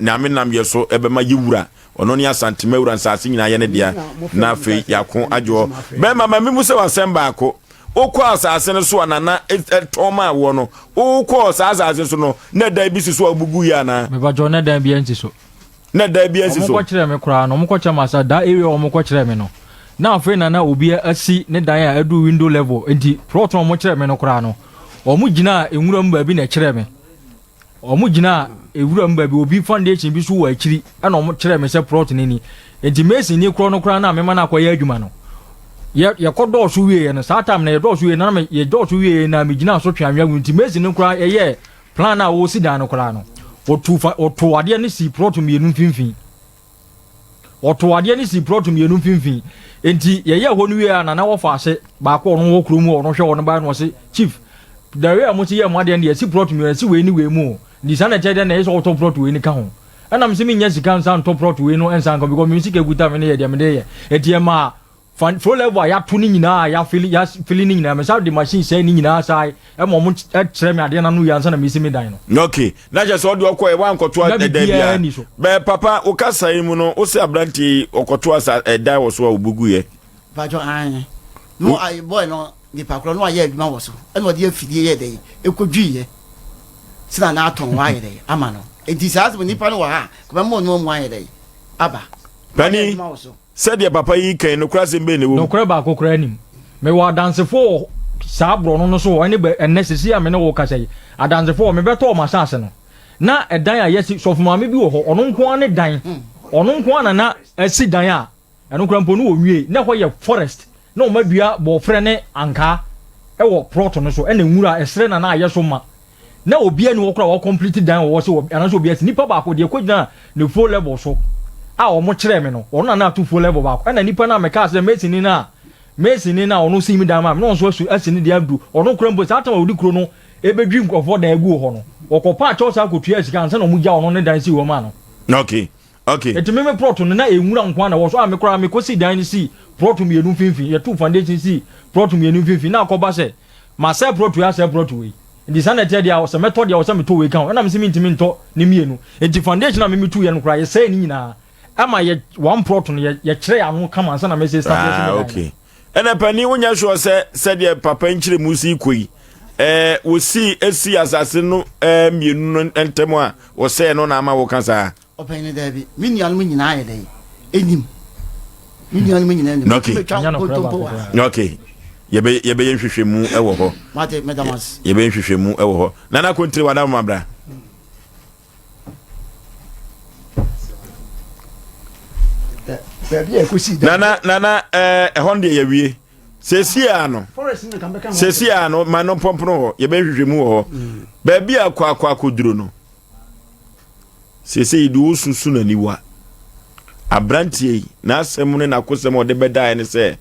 Speaker 1: nyame nam yeso ebema yiwura ono ni asantema wura nsase nyina ye ne dia na afi yakon adwo be mama mimu se wasem baako okwa asase ne so anana etoma wo no okwa asase so no na da bi so abugu ya na
Speaker 5: me bajo na da bi anti so
Speaker 1: na da bi anti so
Speaker 5: mo ko kire me kura no mo ko chama sa da area o mo ko kire me no na afi na obi asi ne dan a adu window level enti proton mo kire me no kura no o mu gina enwura mba bi na kire me o mu gina ewura mba bi obi foundation bi so wa akiri na o mo kire me se proton ni enti mesi ni kura no kura na me ma na akoya adwuma no ye kodo so wie no sa time na ye do so wie na me ye do so wie na me gina so twanwa gunti mesi no kura ye plan na wo si dan no kura no oto ade ne si proton mienu mfimfin oto ade ne si proton mienu mfimfin enti ye ho no wie na wo fa ase ba ko no wo krom wo no hwe wo no ba no se chief dawe amuti ye mo ade ne si proton mienu si we ni we mu ni sana chede na ye so oto proton we ni ka ho ana me se mi nya sika nsan to proton we no ensan ko because me sika guta me ne ye de me de ye eti ma fan full level ya to ni nyina ya feel ni nyina me sa de machine say ni nyina sai e mo kire me ade na no ya nsa na me si me dan no
Speaker 1: okay na je so de okoy wa nkoto a de bia be papa o kasa mu no o se abranti okoto asa dan wo so obugu ye
Speaker 3: bajo an no ai boy no ni pakro no aye aduma wo so e no de afidie ye de e kodwie sina na aton wa ye de ama no e di sa ni pa no wa ha ko be mo no mo aye de aba
Speaker 1: pani said your papa yi kan no kra sembe ne wo
Speaker 5: no kra ba ko kra nim me wa dance for sa bro no so ani be necessary am ne wo ka sei adance for me beto o masase no na edan a yesi so fuma me bi wo ho ono nko ane dan ono nko ana na asi dan a eno kra mpo no wo wie na ho ye forest na o madua bo frɛ ne anka e wo proto no so e na nwura esre na aye so ma na obi ani wo kra wo complete dan wo so anaso obi asi nipa ba ko de kodina ne full level so a o mo kire me no ono na to full level ba ko na nipa na meka se mesini na ono si mi dan ma no so asini dia du ono kura mbo sa ta odi kuro no ebedwi nkofo da egu ho no okopa cho sa kotua sika ansa na mu gya ono ne dan si wo ma no
Speaker 1: okay
Speaker 5: etime me proto no na enwura nkwa na wo so a me kura me kosi dan ni si proto me enu finfin ye two foundation si proto me enu finfin na akoba se ma se proto ya se proto we ndi sana te dia wo se method ya wo se me to we kan na me se mi ntimi nto ne mienu enti foundation na me tu ye no kura ye se ni nyina ama ye one proton ye kire anu kama ansa na message start
Speaker 1: okay ena pani wonya sho se de papa nkire musi koi wo si esi asase no mienu no entemo a wo se no na ama wo kansa
Speaker 3: openi da bi minian mu nyina ye dai enim
Speaker 1: Okay. Yebe nhwehwemu ewo ho.
Speaker 3: Mate medamas.
Speaker 1: Yebe nhwehwemu ewo ho. Nana kontri wada mabra. Nana ehonde ye wie. Sesia no. Sesia no mano pompono ho. Yebe nhwehwemu ho. Baabi akwa akoduro no. Sese idu susu na niwa. Abrantie na asem ne na kosem ode beda ne se.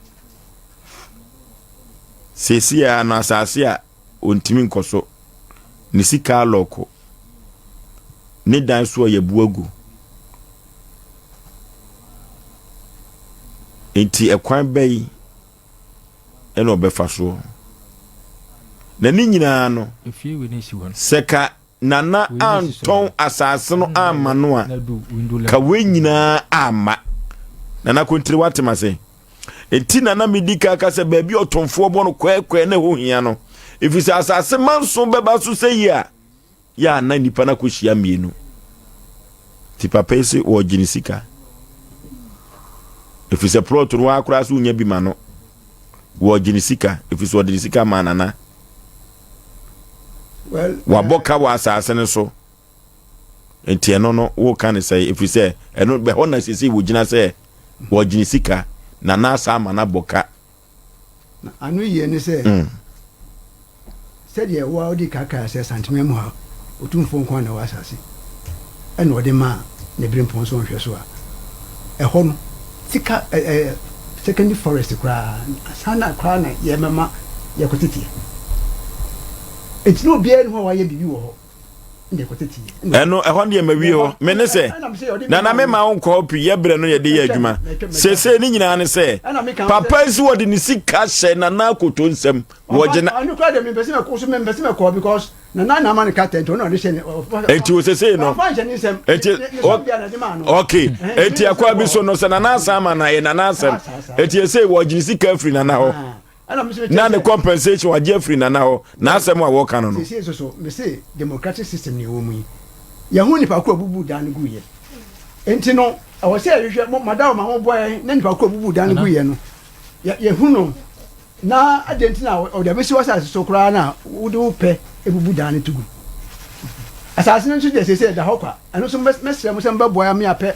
Speaker 1: Sesia na asase a ontimi nkoso. Ni sika loko. Ne dan so ye buagu. Enti ekwan bai ene obefa so. Na ni nyina no.
Speaker 5: Efie we ne si won.
Speaker 1: Seka nana anton asase no ama no a ka we nyina ama nana kontri watema se enti nana medika ka se baabi otonfo bo no kwekwe na ho hia no ifisa asase manso beba so se ya na nipa na kohia mienu ti papa ese wo ginisika ifisa plot no akura so nya bi ma no wo ginisika ifisa wo ginisika ma nana.
Speaker 2: Well,
Speaker 1: waboka wa asase ne so enti eno no wo kan say if you say eno be hona sisi wo gina say wo gini sika na na asa ma na boka
Speaker 2: anu ye ne say said ye wa odi kaka say santimem ha otumfo nko na wa asase eno de ma ne brimpon so nhwe so a eho no sika secondary forest kra sana kra na ye mema ye kotiti. It's no beer no why bibi wo ho inde koteti
Speaker 1: eno ehon de mawie ho me ne se na me ma won kopi ye bre no ye de ye adwuma se ni nyina ne se papa isi wo de ni sika hye na na koto nsem wo gina
Speaker 2: anu kwa de me pese me ko so me pese me ko because na man ka tent no de hye
Speaker 1: enti wo se no enti okay enti akwa bi so no se na asa ma na ye na asem enti se wo gina sika free na ho na the compensation wa Jeffrey na ho na asem wa wo kan no
Speaker 2: so me say democratic system ni wo mu ya hu nipa ko bubu dan gu ye enti no awo say hwehwe madam ma ho boy na nipa ko bubu dan gu ye no ya hu no na adenti na o de besi wasa so kra na wo de wo pe ebubu dan tugu asase no nso de say da hokwa eno so mesre mo sem ba boy me ape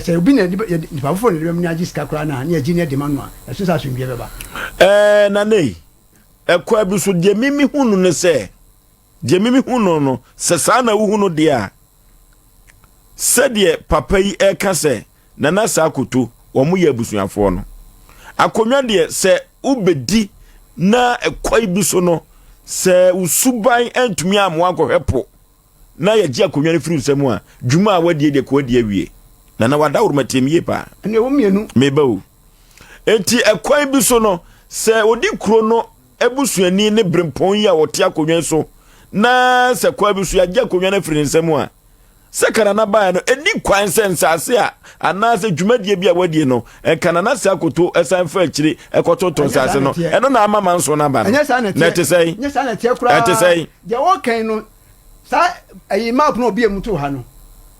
Speaker 2: say obi na nipa fofo ne dem ni agiska kra na na agi ne de manua eso sa so mbie beba
Speaker 1: na nei ekwa bi so de mimi hunu ne se de mimi hunu no se sa na wo hunu de a se de papa yi eka se na na sa akoto wo mo ya busuafo no akonwa de se ubedi na ekwa bi so no se usuban antumi amo akohwepo na ya ji akonwa ne firi nsemu a dwuma a wadie de ko wadie awie na wada urmatemie pa
Speaker 2: ene wo mienu
Speaker 1: meba o enti ekwa bi so no se odi kro no ebusuani ne brempon ya wote akonwa so na se kwa bi so ya ji akonwa na firi nsemu a se kana na ba no eni kwan sensase a ana se dwumadie bi a wadie no kana na se akoto esan fa akiri ekototo nsase no eno na ama manso na ba na te sei
Speaker 2: nya sa na te kura
Speaker 1: te sei
Speaker 2: je wo kan no sa ayi map no obi emuto ha no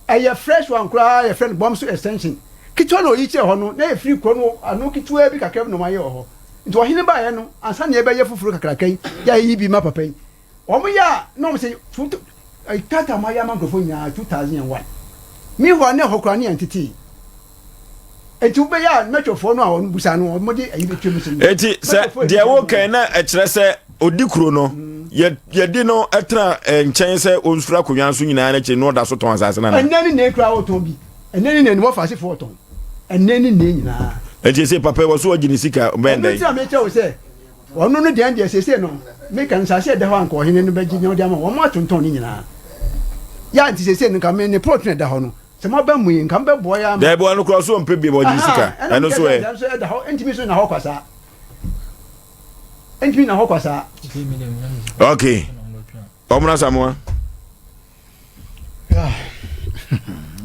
Speaker 2: ayi fresh one kura ayi friend Bomso extension kitwa no yiche ho no na e free kro no anu kitwa bi kakra no maye ho nti ohine ba ye no ansa na ebe ye fufuru kakra kan ya yi bi ma papa yi omo ya no me say I tata my microphone ya 2001. Me who ne hokra ne entity. Enti be ya metro no a on busa no mo de ayi betwem sin.
Speaker 1: Enti se de wo kan na e kire se odikuro no ye di no etra nchen se onsura konwan so nyina na che no da so ton asase na.
Speaker 2: Enani ne kra wo ton bi. Enani ne mo fa se for ton. Enani ne nyina.
Speaker 1: Enti se papa wo so ogini sika benda.
Speaker 2: Enti me che wo se wono no de se no me kan sa se de ho anko hene no bagi nyo de ama wo mo atonton ni nyina. Ya nti se nka me ne plot ne da ho no se mo ba mu yi nka be boy ya
Speaker 1: da bo no kro so mpe bi bo ogini sika eno so e
Speaker 2: da ho enti mi so na ho kwasa enti mi na ho kwasa
Speaker 1: okay omna samwa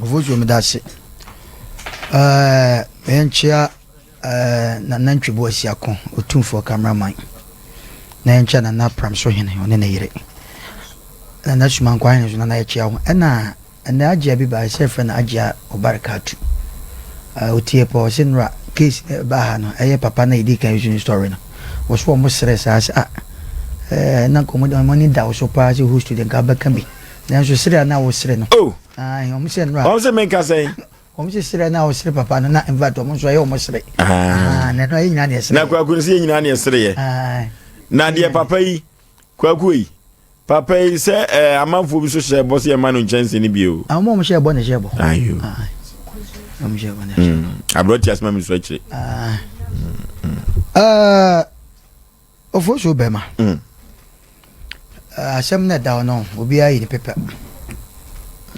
Speaker 6: ovojo me dace enchia na nantwebo asiako otumfo cameraman na enchia na pram so hene one na yire na nasuma kwa hene so na echia ho na agya bi ba chef na agya obarakatu otie po sinra case ba no eye papa na idi kan use story no wo so mo stress as na ko mo money da so pa se who student ka ba kan bi na so sere na wo sere no
Speaker 1: oh
Speaker 6: o mo se no
Speaker 1: o se men ka say
Speaker 6: o mo se sere na wo sere papa no na invite o mo so ye o mo sere na no ye nyina na sere
Speaker 1: na kwa kun se nyina na sere ye na de papa yi kwa yi papa yi se amanfo bi so hye boss ye manu chance ni bi o
Speaker 6: mo hye bo na hye bo
Speaker 1: ayo
Speaker 6: mo hye bo na
Speaker 1: abroti asma mi so akire
Speaker 6: ofo so be ma asem na da no obi ayi ni pepe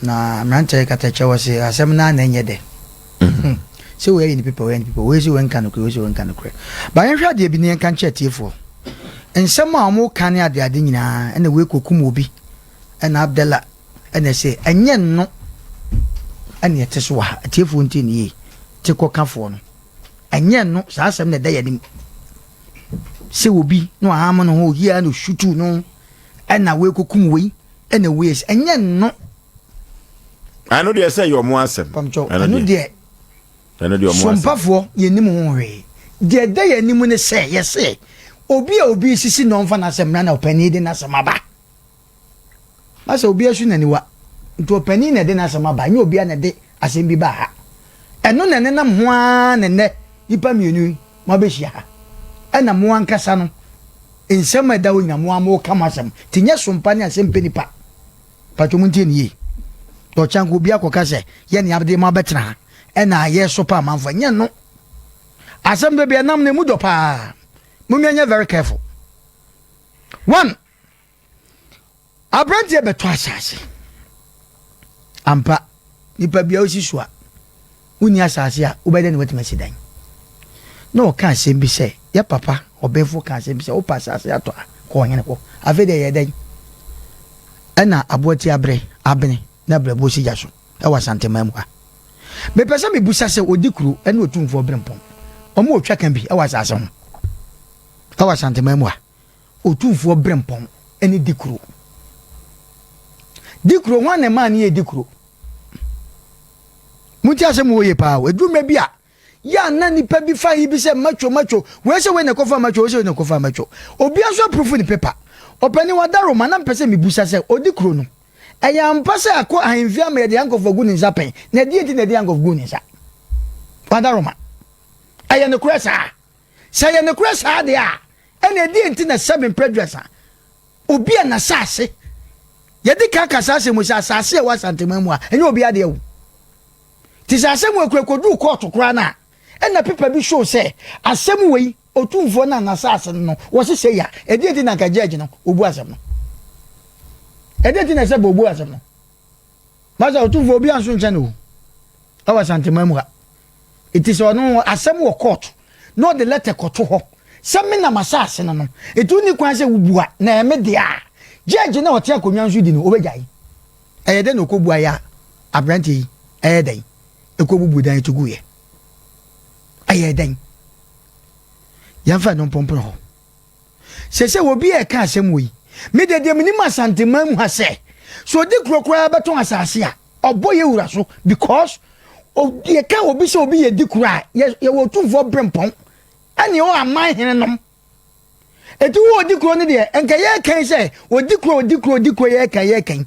Speaker 6: na mranche kata chewa se asem na na nye de se we ayi ni pepe we se wen kan kre ba yen hwa de bi ne kan che tiefo ensem a mo kan ade ade nyina ena we kokum obi ena abdalla ena se enye no ena yete so ha tiefo nti ni yi te kokafo no enye no sa asem na da yanim se obi no ahama no ho hia no shutu no ena we kokum we ena we enye no
Speaker 1: anu de say your mo asem
Speaker 6: anu de
Speaker 1: your mo asem
Speaker 6: sompafo yenim ho hwe de da yanim ne se yese obi sisi no mfa na asem na opani de na asem aba masa obi asu na niwa nto opani na de na asem aba nya obi na de asem bi ba ha eno na ne nam ho a ne ipa mienu ma be hia ena mo ankasa no ensema da wonya mo amo kama asem tinye sompa ne asem penipa patwo ntie ni to chango bi akoka se ye ne abde ma betena ena ye sopa manfa nye no asem be nam ne mu do pa Mumenya very careful. One, Abrantie beto asase. Ampa nipa bia osisua. Uni asase a ubede ne wetima sidan. No ka asem bi se, ya papa obefo ka asem bi se, o pa asase ato a ko nyene ko. Afede ye dan. Ena aboti abre, abene na bre bo sija so. E wa santema mu a. Me pese me busa se odikuru ene otumfo brempon. Omo otwa kan bi e wa asase ho. Awa santema mu a otumfo brempon ene dikuro wan ne man ye dikuro muti asem wo ye pa o eduma bi a ya na nipa bi fa yi bi se macho we se we ne kofa macho we se we ne kofa macho obi aso proof ni paper opani wadaro mana mpese mi busa se odikuro no eya mpase akọ ahemfia me de ankof ogu ni nsapen na die ti na de ankof gu ni nsa wadaro ma eya ne kuresa say ne kuresa de a ene di enti na 7 prejudice obi na sase yedi kaka sase mo sase wa santema mu a enye obi ade ewu ti sase mu ekwekodu court kura na ena pepa bi show say asem wei otumfo na sase no wo se say ya edi enti na ka judge no obu asem no edi enti na se obu asem no maza otumfo obi anso nche no awa santema mu a it is ono asem wo court no the letter koto ho sami na masase no etu ni kwan se wubua na eme dia judge na otia konwa nso di no obejai eyede na okobua ya abranti eyeden ekobubu dan tuguye eyeden yamfa no pompon ho se obi e ka asem wi me de dem ni masantema mu ha se so di krokra beton asase a oboye wura so because ye ka obi se obi ye di kura ye wo tumfo brempon ani o aman henenom etu wo di kuro ne de enka ye kan se odi kuro ye kan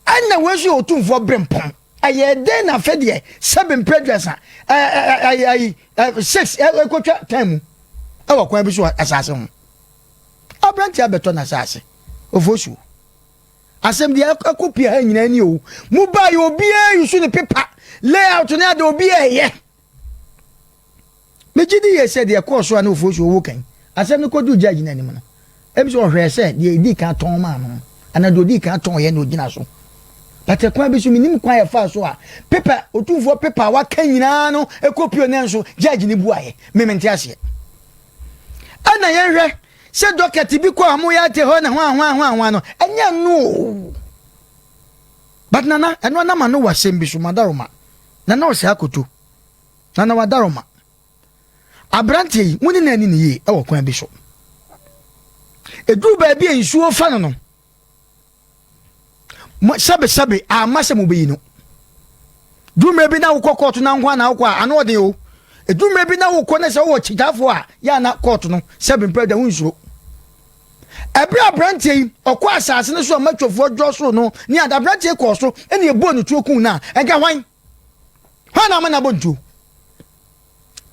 Speaker 6: anna wo so otumfo brempon aye den na fe de 7 prejudice 6 ekotwa time awa kwan bi so asase ho abranti abeto na asase ofosu asem de akopia ha nyina ni o mu ba ye obi e yusu ne paper layout ne ade obi e ye mejidi ye said de course wa na ofosu owo kan asem ne kodu judge na nim no ebi so hwe se de di kan ton ma no ana do di kan ton ye na ogina so but ekwa bi so minim kwa ye fa so a paper otumfo paper wa kan nyina no ekopio ne nso judge ne bu aye mementi ase ana ye hwe se docket bi ko amu ya te ho na ho no enya no but nana eno na ma no wa sembi so madaroma nana o se akoto nana wa daroma abranti muni na ni ni yi e wo kwan bi so edu ba bi ensuo fa no sabe amase mu be yi no du me bi na wo kokoto na nkwa na wo kwa ano de o edu me bi na wo kɔ na sɛ wo chitafo a ya na court no seven president unsuro ebra brantie yi ɔkɔ asase no so matwofo dwo so no ni ada brantie kɔ so ɛna ebu onu tuo kun na ɛnka hwan na ma na bontu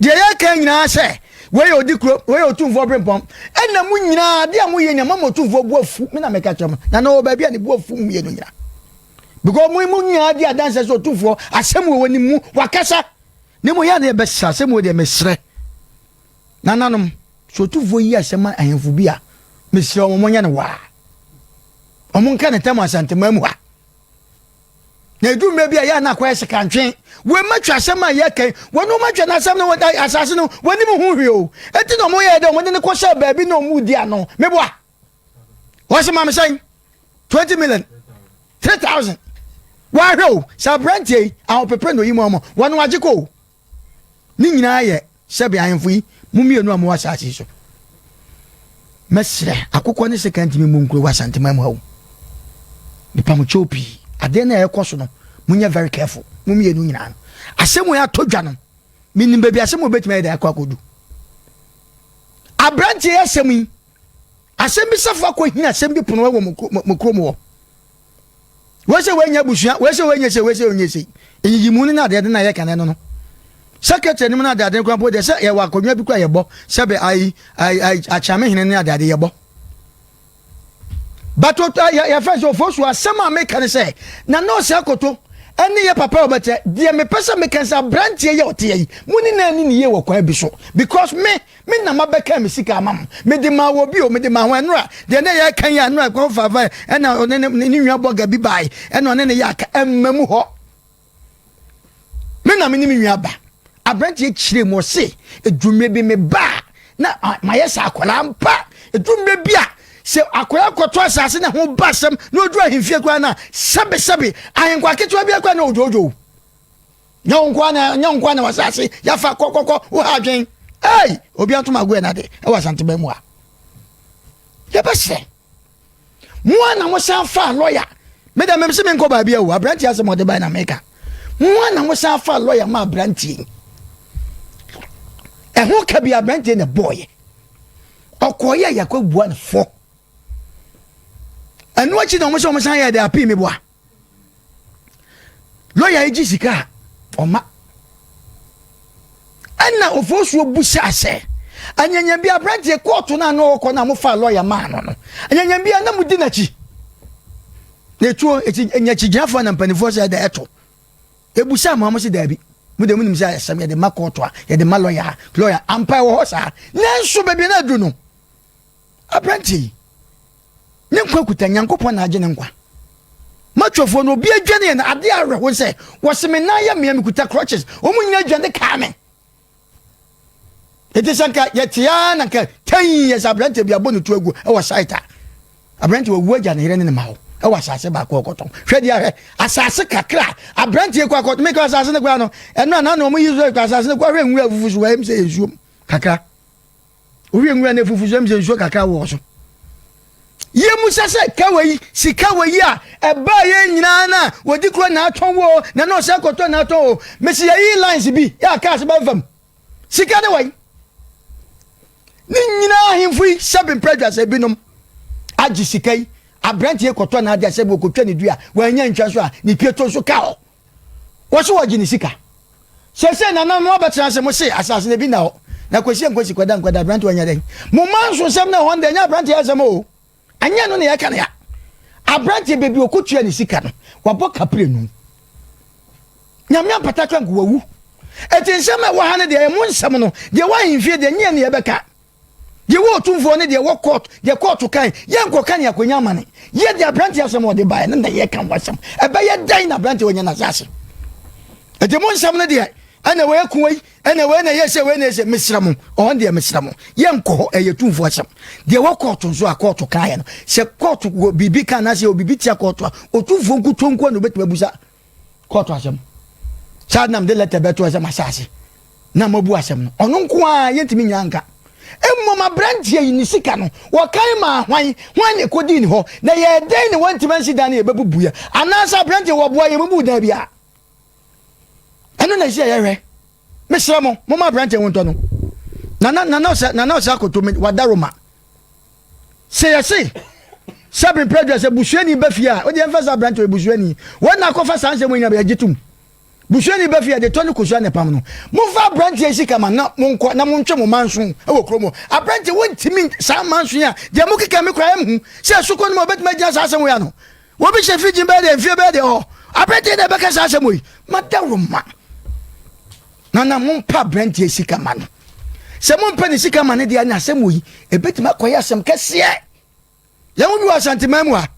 Speaker 6: de yɛ kan nyina sɛ wey odikro wey otumfo brempom ɛna mu nyina de amu yɛ nyama motumfo bu afu me na meka kyerɛ na no ba bia ne bu afu mu yɛ no nyina because mu nyina de adanse so otumfo asɛm wo ni mu wakasa ne mo ya na be sa asɛm wo de mesrɛ nananom so otumfo yi asɛm ahemfo bia mesrɛ o mo nya ne wa o mo nka ne tam asantema mu ha na edu me bia ya na kwa sekantwen we matwa asɛm a yɛ kan wɔno matwa na asɛm no wada asase no wani mu hu hwe o eti no mo yɛ de mo de ne kɔ sha baabi no mu di ano meboa wɔse ma me sɛn 20 million 3000 wa hwe o sa brantie a opepre no yimu amo wɔno agye ko ni nyina yɛ sɛbe ahemfo yi mu mienu amo asase so mesrɛ akokɔ ne sekanti me mu nkuro wasantema mu ha o nipa mo chopi ade na ɛkɔ so no munya very careful mumienu nyina no asɛm ya todwa no minim baabi asɛm obetuma yɛ da akɔ akodu abrantie asɛm yi asɛm bi safo akɔ hina asɛm bi pono wɔ mo krom wɔ wɔsɛ wɔnya busua wɔsɛ wɔnya sɛ wɔsɛ wɔnya sɛ eyiyimu ne na ade na yɛ kan no no secretary nim na ade kwan po de sɛ yɛ wɔ akonnwa bi kwa yɛ bɔ sɛ be ai achame hene ne ade yɛ bɔ but ya first of all so asɛm a meka ne sɛ na no sɛ akoto ɛne yɛ papa obɛtɛ deɛ mepɛ sɛ meka sɛ brantie yɛ ɔte yi muni na ani ne yɛ wɔ kwa bi so because me na mabɛka me sika amam me de ma wɔ bi o me de ma ho ɛnora deɛ ne yɛ kan yɛ ɛnora kwa fafa ɛna ne nwa bɔga bi bai ɛna ɔne ne yɛ aka ɛmmamu hɔ me na me ne me nwa ba abrantie kyire mo se edwume bi me ba na mayɛ sa akola mpa edwume bi a se akoya koto asase na ho basem na odu ahemfie kwa na sabe ahenkwa ketewa bi kwa na ojojo nyonkwa na wasase ya fa kokoko wo hadwen obi antoma go na de e wasante ba mu a ya bese mu na mo san fa lawyer me da mem se me nko ba bia wo abranti asem ode ba na meka mu na mo san fa lawyer ma abranti e ho ka bi abranti na boy okoye yakwa bua na fo anu achi na mo san ya de api me boa lawyer eji sika oma ana ofosuo busa ase anyanya bia branche court na no ko na mo fa lawyer man no anyanya bia na mudi na chi na tuo enyachi gyafo na mpanifo se da eto ebusa mo se da bi mu de mu nim se asem ya de ma court a ya de ma lawyer ampa wo hosa na nso bebi na du no abranche ne nkwa kuta nyankopɔ na agye ne nkwa matwofo no obi adwane na ade arɛ ho sɛ wɔseme na ya me kuta crutches omu nyina adwane ka me ete sanka yetia na ka 10 years abrante bia bonu to agu e wa site abrante wo agya ne hire ne ma ho e wa asase ba ko koton hwɛ dia hwɛ asase kakra abrante ko akɔto me ka asase ne kwa no ɛno na omu yizo ko asase ne kwa hwɛ nwura fufuso wa em sɛ ensuo kakra ohwɛ nwura ne fufuso em sɛ ensuo kakra wo so ye musa se kawayi sikawayi a eba ye nyina na wodi kro na aton wo na no se koto na aton o mesi yi lines bi ya ka se ba fam sika de wai ni nyina himfui seven predators ebinom agi sikai abrantie koto na ade asebe okotwa ne dua wanya ntwa so a ni pieto so ka o wo so wagi ni sika se na na no betra se mo se asase ne bi na o na kwesi enkosi kwada abrantie wanya den mo manso sem na honda nya abrantie asem o anya no ne yaka na ya abrantie bebi okotua ni sika no wabɔ kapre nu nyame apata kwa ngwawu etinsem a wa ha ne de emu nsem no de wa himfie de nya ne yebeka de wo tumfo ne de wo court de court kan ye nkoka ne akonya mane ye de abrantie asem o de bae ne ye kan wasem ebe ye dan na abrantie onya na sase etemu nsem ne de ana we kuwai ana we na yese we na yese misramu on de misramu ye nko eye tumfo asem de wo court nso a court kan no se court bibi kan na se obibi tia court o tumfo nkutonko no betima busa court asem sadnam de letter beto asem asase na mabu asem no ono nko a yentimi nyanka emmo ma brantie yi ni sika no wo kan ma hwan ne kodi ni ho na ye den ne wantima nsi dan e bebubu ya anasa brantie wo boa ye bebu dan bia eno na sia ye hwe Mr. Mama Branche won't know. Nana Sako me Wadaroma. Say I say. Sabin Pedro say Busheni Befia. O the emphasis branch of Busheni. When I cover Sanse when you be jitum. Busheni Befia the Tony Kushane Pamno. Move branch Sikama na Monko na Moncho Mansun. Oh Cromo. A branch won't mean some mansuya. The Muki can make him. Say Sukon Mobet Majas Asamuano. What be she Fiji bed and fear bed or a branch in the Becas Asamui. Madaroma. Nana Monpa branch Sikaman. Someone penny Sikaman the Anasamui. A bit Makoya some Cassia. Yahubi wa santimamwa.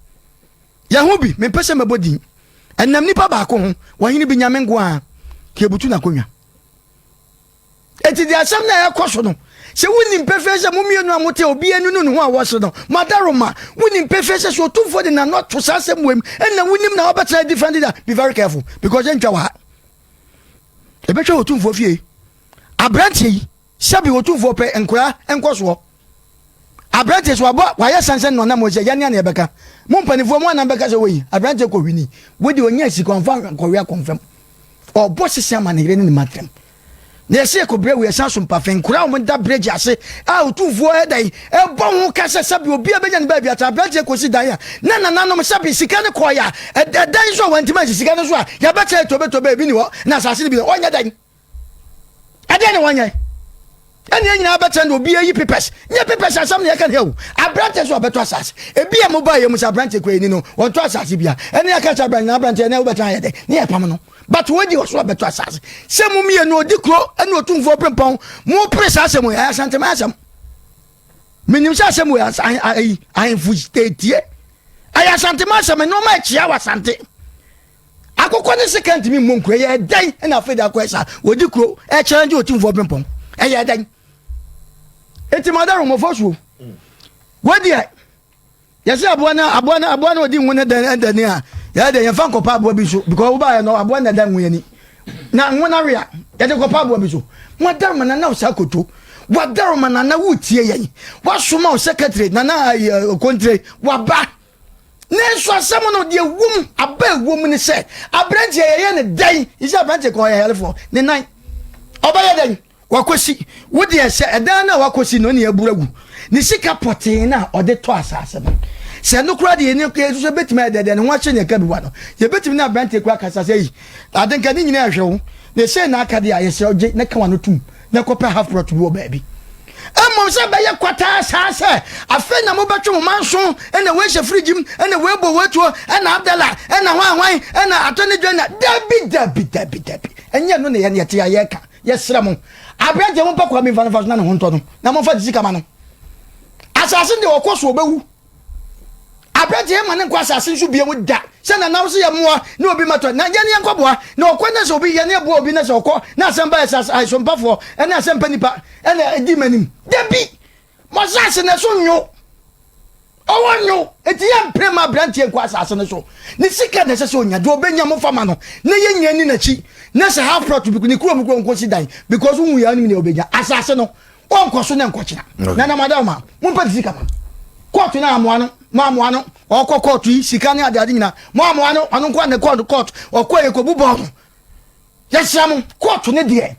Speaker 6: Yahubi me pese me body. Enam nipa ba ko ho, wa hini bi nyame ngwa ke butu na konwa. Eti di asam na yakoso no. Se woni mpefese mumienu amote obi enu no ho awoso no. Madaroma, woni mpefese so tumfo de na not to sasem wem. Enna wonim na obetry defend that. Be very careful because entwa wa. Ebetwa otumfo fie. Abranti, sabi otumfo pe enkura enkoso. Abrante so abo waya sansen no na mo je yane na ebeka mo mpanifo mo na beka so wi abrante ko wini we de onya si confirm ko wi confirm o boss siama na ire ni matrem na ese ko bre we san so mpafen kura mo da bridge ase a otumfo edai e bon ho kase sabi obi abenya ne ba bia ta abrante ko si dan ya na no mo sabi sika ne ko ya dan so wantima sika ne so a ya beta tobe bi ni wo na asase ni bi onya dan ade ne wanya and then you better no be a papers. Your papers are something I can help. A branch is what better us. A be a mobile, you must have branch no, or trust us. And I catch a branch and never try it near Pamano. But when you also better us, some of me and no decro and no tomb for Pimpon, more precise than we are Santamasam. Minim somewhere I am Fustate. I am Santamasam and no match our Sante. I go on a second to me, Monkray, a day and I fed a question. Would you grow a challenge your tomb for Pimpon? A day. Eti madaru mo fosu. Wadi ai. Yesi abuana odi nwone dan a. Ya de yefan kopa abu bi so because wo ba ya no abuana dan nwene. Na nwona ria, ya de kopa abu bi so. Madaru mana na usakoto. Wadaru mana na wutie yen. Wasoma o secretary na kontre waba. Nenso asem no de wum aba wum ni se. Abranche ye ne dan. Isi abranche ko ya helfo. Ne nan. Oba ya dan. Wakosi wodi ese edan na wakosi no ne aburagu ni sika pote na ode to asase no se no kura de ne so betima de ne ho che ne ka biwa no ye betimi na brante kwa kasa sei adenka ni nyina ahwe wo ne se na aka de ayese oje ne ka wano tum ne ko pe half plot wo baabi amom se be ye kwata asase afa na mo betwe mo manso ena we hye frigim ena we bo wetuo ena abdala ena hwan ena atone dwana dabi enye no ne ye ne te ayeka yesra mo abrante mo pakwa mi fa na ho nto no na mo fa sika ma no asase de okoso obewu abrante ma ne kwa asase nso bia mu da se na na so ye moa na obi mato na ye ne nkoboa na okwana so obi ye ne bo obi na so okọ na asamba asase sompafo na asempa nipa na edi manim debi mo asase na so nyo owanyo etiya prema abrante kwa asase ne so ni sika na se onya do obenya mo fama no na ye nya ni na chi na se half plot bi ni kuro mu kuro nkosi dan because wu ya ni obenya asase no onkoso na nkochina na madama mo pa sika ma court na amoano okọ court yi sika ni ade nyina mo amoano anu kwa ne court okọ ye ko bubo yesam court ne de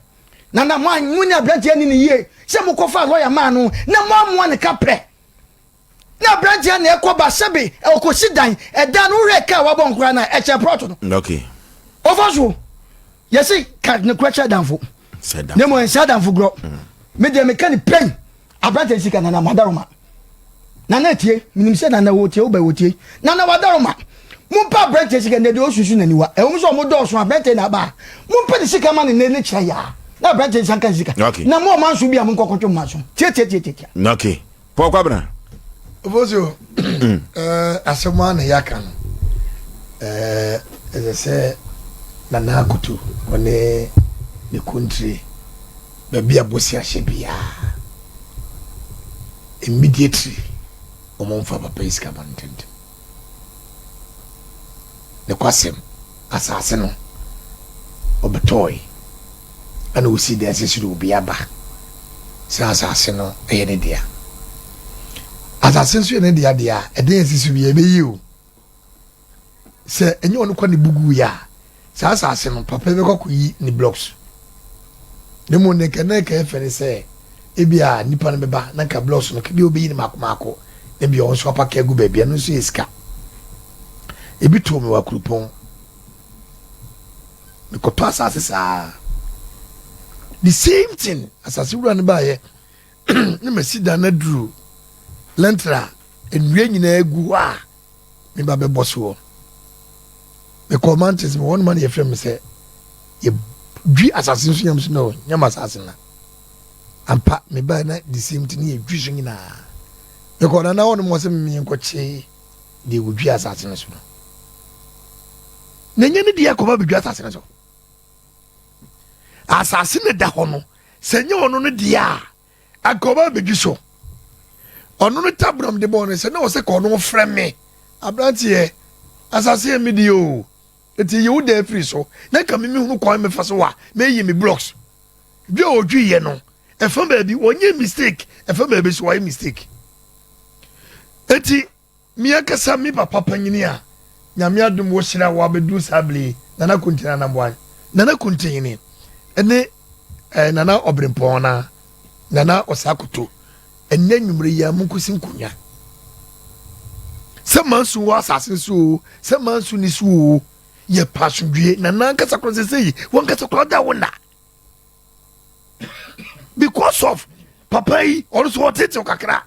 Speaker 6: na mo anyu abrante ni ye se mo kofa lawyer man no na mo amoano ka pre na abrante na ekoba sebe okosi dan edan no reka wa bon kura na eche plot no
Speaker 1: okay
Speaker 6: overso yesi card ne kwacha danfo ne mo ensa danfo gro me de me kan pen abrante sika na madaroma na tie minim se na wotie oba wotie na wadaroma mumpa abrante sika ne de osusu na niwa e wo so mo do so abrante na ba mumpa de sika ma ne kira ya na abrante sanka sika na mo manso bia mo nkokotwo manso tie
Speaker 1: okay po kwa bra
Speaker 7: Obozio asema na yaka no ese na nakutu one ne country be bia bosi ahye bia immediately omonfa papa iska bantent ne kwasem asase no obetoy ana usi de asese do bia ba sa asase no eyene dia asase so ene dia eden asese bia be yi o se enye onu kwa ne bugu ya sa asase no papa be kokoyi ni blocks ne mo ne ka fere say ebia nipa no beba na ka blocks no ka bi obi ni makomako ne bi on so papa ka gu ba bia no so eska ebi to me wa kurupon ne ko to asase saa the same thing asase wura ne ba ye ne masida na duru lentra enwie nyina egu a me ba be boso me commands me one man ye frem say ye dwi asase so nyam so no nyam asase na ampa me ba na the same thing ye dwi so nyina me ko na won mo se me nkoche de wo dwi asase no so no na nyane de yakoba be dwi asase no so asase ne da ho no se nye ono no de a akoba be dwi so ono no tabram de bon se na wo se ko no frem me abrantie asase me di o eti ye wo da free so na ka me hu ko me fa so wa me yi me blocks bi o dwi ye no e fa ba bi onye mistake e fa ba bi so wa mistake eti mi akasa mi papa panyini a nyame adum wo hira wa bedu sabli nana kuntina na bwan nana kuntini ene nana obrempona nana osakoto enne nwumre ya munkusi nkunya se mansu wa asase so se mansu ni so ye pasundue nana kasa kro sei won kasa kro da wona because of papa yi also otete kakra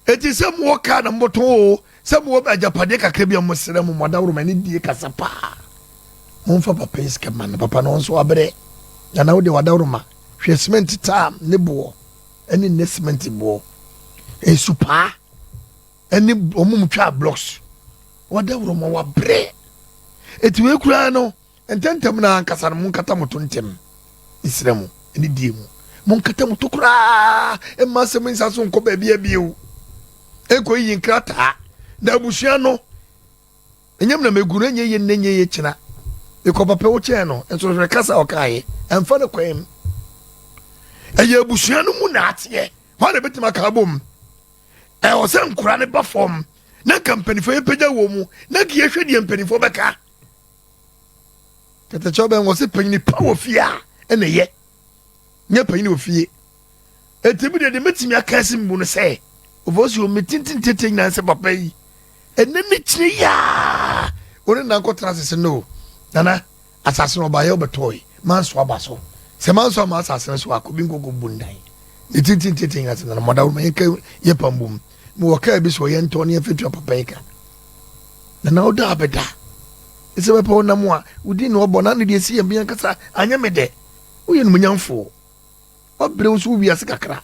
Speaker 7: eti se mo ka na mboto se mo ba japade kakra bi mo sere mo modawro mani die kasa pa mo fa papa yi skema na papa no so abre na wo de wadawro ma hwe cement tam ne bo eni ne cement bo e supa eni omum twa blocks wadawro ma wabre eti we kura no ententem na kasa no nkata moto ntem isramu eni die mu mo nkata moto kura e ma se mensa so nko ba bia biu eko yi nkrata da busua no enyam na meguru enye ye nenye ye kina eko papa wo che no enso rekasa okaye emfa ne kwem eye busua no mu na ate ho na betima ka bom e o se nkura ne ba form na company fo yepeja wo mu na ki yehwe die company fo beka tete chobe ngo se panyi power fia ene ye nya panyi ofie etibi de metimi akasi mbu no se ovosi o metintin tete nyina se papa yi enene chire ya ore na nkotra se no nana asase no ba ye obetoy manso abaso se manso ma asase so akobi ngogo bundai ne tintin tete nyina se na modawo me ye pambum mo waka bi so ye nto ne fetu papa yi ka nana oda abeda ese be pa na mo a udi no obona ne de si ye bi kasa anya me de wo ye no nyamfo obre wo so wi ase kakra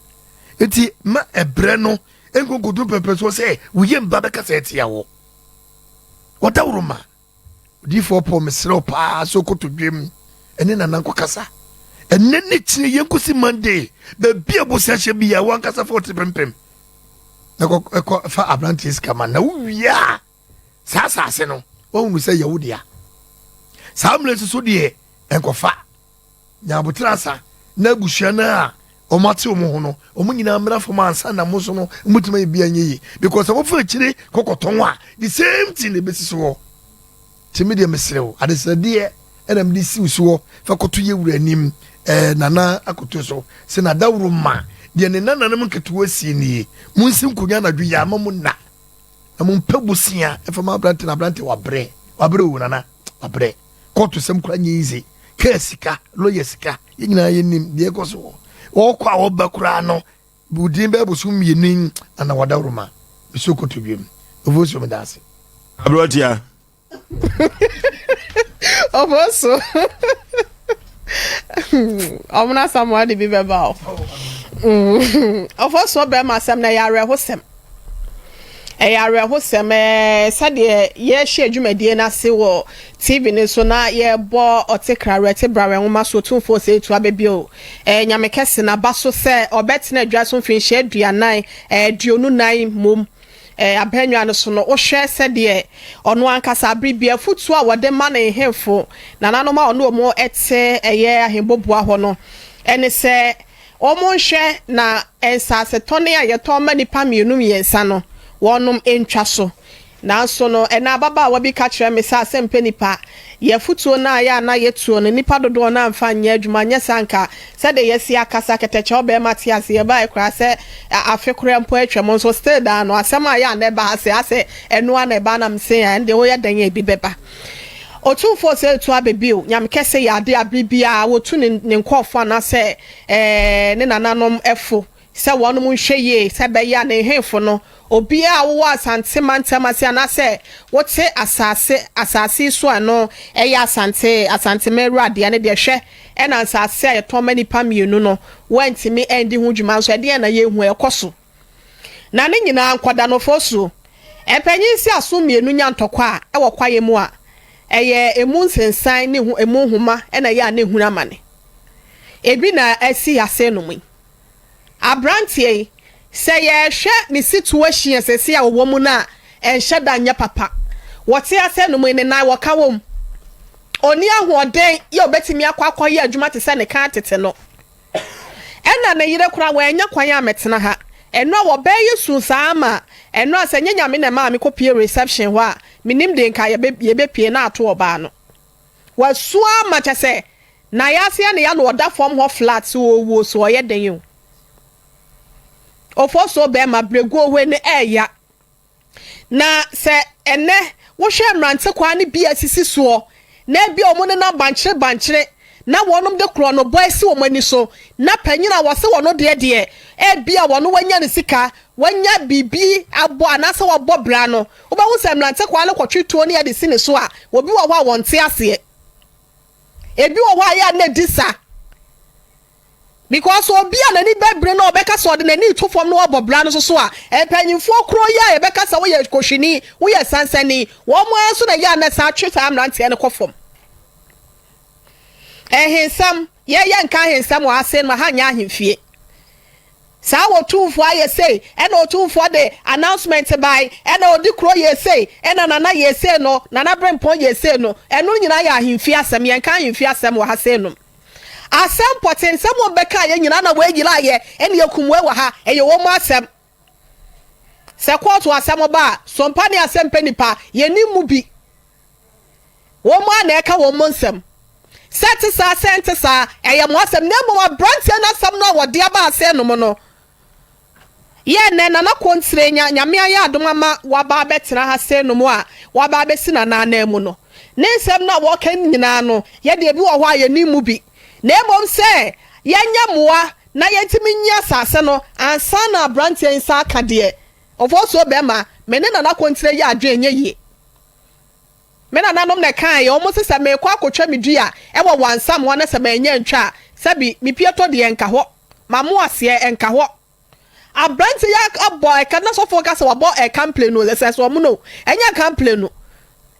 Speaker 7: eti ma ebre no enkokodu pepe so say wo ye mba be kasa etia wo wadawro ma di for po mesro pa so kotodwem ene na nanko kasa ene ne chine yenkosi Monday be bia bo se hye bia wan kasa 40 pempem na ko fa abrantis kama na wia sa se no wonu se yawodia sa mle so de enkofa nya botrasa na busua na o mate o mo ho no o mo nyina mra fo mansa na mo so no mutima bia nyi because o fa chire kokoton a the same thing e besi so timide mesrew adesade enam di si so fa koto ye wura nim nana akoto so se na dawro ma de ne nana nam keto asi ni munsim kunya na dwu ya mamu na mun pabusia e fa ma brante na brante wabre wo nana wabre koto sem kura nyize kasika loye sika yina yenim de ekoso wo kwa wo bakura no budin ba busum yenin ana wadawro ma biso koto biem ovoso me dase
Speaker 1: abrotia
Speaker 4: ovoso omna samwa de bibeba ovoso be ma sam na yare hosem yare hosem sade ye hye adwumadie na se wo TV ne so na ye bo otekra rete brawe nwoma so tumfo se tu abebio nyame kese na baso se obetena adwaso fin hye aduanan aduonu nan mom abenwa no so no wo hwe se de ono ankasa bribia futu a wode ma na ehemfo na nanoma ono mo ete eye ahemboboa ho no ene se omo hwe na ensase tone a ye to ma nipa mienu yensa no wonum entwa so na so no ena baba wa bi ka kire me sa asem penipa ye futuo na ya na ye tuo no nipa dodo na amfa nya adwuma nya sanka se de yesi akasa keteche obe matias ye ba ekra se afekura mpo atwam so stay da no asem aya na ba ase eno na ba na mse ya nde wo ya dan ye bi beba otumfo se tu abebio nyam kese ya ade abribia wotu ne nkofo na se ne nananom efo se wonu mu hwe ye se be ya ne hemfo no obi a wo asante mantamase anase wote asase so ano eya asante meru ade ne de hwe ena asase a yeto mani pamienu no wantimi endi hu dwuma so ade na ye hu ekoso na ne nyina ankwada no fosu empanyin si aso mienu nya ntokwa e wo kwaye mu a eye emu nsensan ne hu emu huma ena ya ne hu amane ebi na asi ase no mu abrantie say ye ni situation sese a wo mu na enhye da nya papa wote ase no mu ne na wo ka wom oni ahoden ye obetimi akwakoye adwuma te se ne kan tete no ena na yire kura wa enya kwan ametena ha eno wo be yesu sama eno asenya nyame na ma me kopie reception ho a minim de nka ye be pie na ato oba no wasua ma chese na yase na ya no oda form ho flat wo so ye den yo ofo so be ma brego we ne eya na se ene wo hwe mrante kwa ne bia sisi so na bia omo ne na banchire na wonom de kro no boy si omani so na panyina wo se wono de bia wono wanya ne sika wanya bibi abo anase wo bobra no wo ba wo se mrante kwa le kwotwetuo ne ya de sine so a obi wo ho wonte ase ebi wo ho aya na disa because obi anani bebre no obeka so de nani to fom no obobra no so a empanyimfo kro ya ebeka sa wo ye kohwini wo ye sansani wo mo aso na ya na sa tweta amrante ne kofom hensam ye nka hensam wa ase no ha nya ahemfie sa wo tumfo aye say ena otumfo de announcement by ena odi kro ye say ena nana ye say no nana brempon ye say no eno nyina ya ahemfie asem ye nka ahemfie asem wa ha say no asem poten some beka ye nyina na wagila ye ene yakumwe wa ha eye wo mo asem se kwatu asem ba sompa ne asem penipa ye ni mu bi wo mo na eka wo mo nsem setisa sentisa eye mo asem na mo brantia na asem no wo de aba asem no mo no ye ne na na kontre nyame aya adomama wa ba betena ha se no mo a wa ba besi na na na mu no ne nsem na wo kan nyina no ye de bi wo ho aye ni mu bi na emom se yenya moa na yentimi nya sase no ansa na brantie nsa aka de ofo so be ma me ne na kontre ya adwenye ye me na nanom na kan ye omo se me kwa akotwa medua e wo wansam wo na se me nya ntwa sabi mi pieto de enka ho mamo ase enka ho abrantie ya aboy kana so focus wo bo e complain no se so mo no enya complain no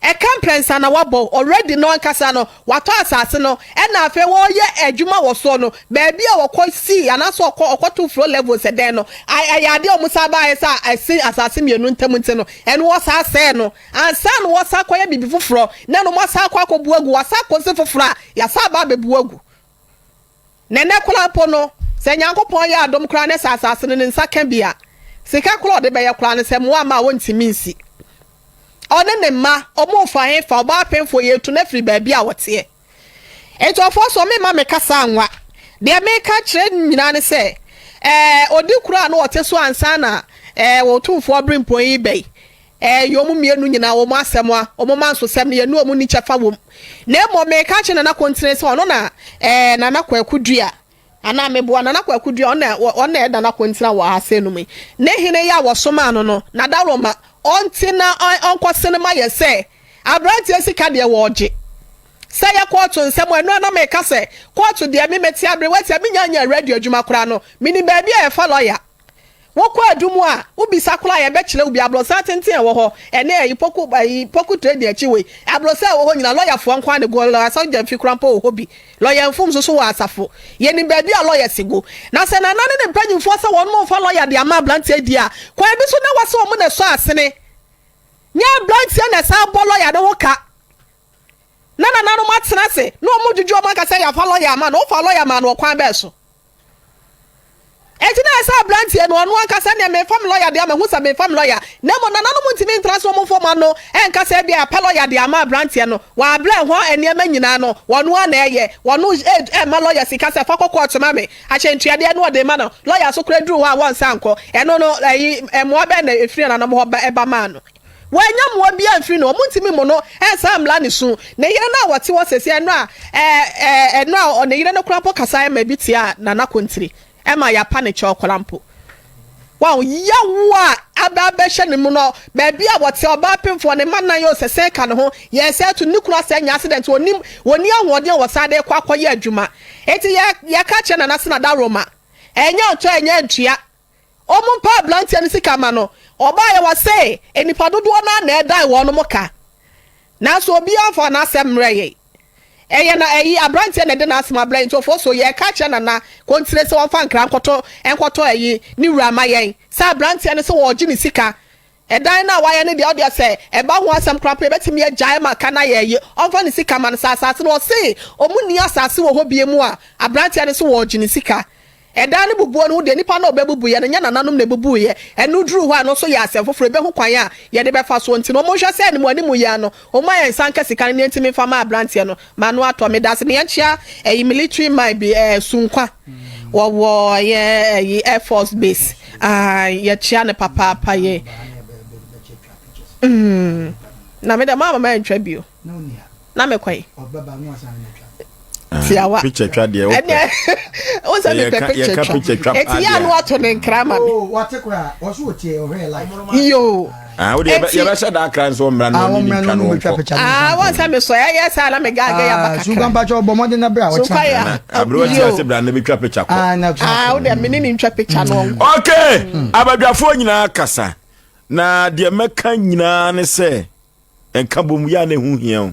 Speaker 4: e complaints na wabo already no nkasa no wato asase no e na afa wo ye adwuma wo so no baabi a wokọ si anaso okọ flow levels e den no ayade o musa ba esa asase mienu ntam nte no eno wo sa se no ansa no wo sa koye bibi foforo na no mo sa akọ buagu wo sa kọ se foforo a ya sa ba bebuagu nene kula po no se nyankopon ya adom kra ne sa asase no nsa kan bia sika kula de be ye kula ne se mo ama wontimi nsi one ne ma omo fa he fa ba penfo ye tu na free baabi a wote eto ofo so me ma me kasa anwa de me ka kire nyina ne se odi kura no wote so ansa na wo tumfo brimpo yi bei yomu mienu nyina wo asem a omo manso sem ye no omu ni chefa wom na mo me ka kire na kontinent so no na na kwakudua ana mebo na kwakudua ona eda na kontinent wa ase no mi ne hine ya wo soma no na daloma ontina onko cinema ye say abrantie sika de woje say ya kwatu nsem eno na me ka say kwatu de me meti abre wati me nya radio adwuma kura no mini baabi e fa lawyer wokọ adumu a ubisa kura ye be kire ubi ablosa tenten wo ho ene ipoku trade e chiwe ablosa wo ho nyina lawyer fo nkwa ne go lawyer so jam fi kura mpo wo bi lawyer mfum so wo asafo ye ni baabi a lawyer sigo na se na nane ne mpanyimfo se won mo fa lawyer de ama blantie dia kwa bi so na wase o mo na so asene nya blantie na sa bo lawyer de wo ka na no matena se no mo juju o man ka se ya fa lawyer man o fa lawyer man o kwan be so eti na sa branch no ono ankasa ne me fam lawyer de ama hu sa me fam lawyer na mo na no muntimi ntraso mo fo ma no enkasa bia pa lawyer de ama branch no wa bra ho eniema nyina no wono ana eye wono ma lawyer sika se fa court ma me a chentuade no de ma no lawyer so kura duru ho a won sanko eno no mo be na efiri na mo ba ma no wanya mo bia mfiri no muntimi mo no ensa amla ne su ne yire na wote wo sese eno a eno a ne yire no kura po kasa ma bitia na na kontiri ema ya pa ne chokolampo wow yawa ababehye ne mu no baabi a wote oba pemfo ne man na yo sese ka ne ho ye se to ni kura se nya accident woni ahode wo sade kwa akoye adwuma eti ya ka che na na se na da roma enya oto enya ntua omumpa blantia ne sika ma no oba ye wa se enipa dodo na edai wo no moka na so obi afọ na semreye eye na abrantie na de na asema blind to so ye ka che na kontire se won fa nkran enkoto ni wura mayen sa abrantie ne se wo gi ni sika edan na wa ye ne de audio se eba ho asem krapa betimi agyae maka na ye on fa ni sika man sa asase no se omuni asase wo hobie mu a abrantie ne se wo gi ni sika edan ne bubuo no de nipa na obebubu ye nya nananom na bubu ye enu duru ho ano so ya asem foforo be ho kwan a ye de be fa so nti no mo hwe se ne mo ani mu ya no o ma ye sanka sika ne ntimi fa ma abrantie no manu ato me das ne yanchia military might be sunkwa wo ye air force base ye chia ne papa ye na me da mama ma ntwa bio na me kwai
Speaker 2: obaba no asan na
Speaker 4: tiawa
Speaker 1: picture twa de o
Speaker 4: o se me picture twa eti ya no ato ne nkrama me
Speaker 2: oh wate kura wo so tie o he like
Speaker 4: yo
Speaker 1: wo de ya ba sha da kran so mra no ni twa no
Speaker 4: wo sa me so ya sa la me gaga ya bakaka
Speaker 2: su gan pa cho bo mo de na bra wo
Speaker 4: cha
Speaker 1: abro ti ase bra na be twa picture ko
Speaker 4: wo de me ni twa picture no
Speaker 1: okay abadwafo nyina kasa na de meka nyina ne se enka bom ya na hu hia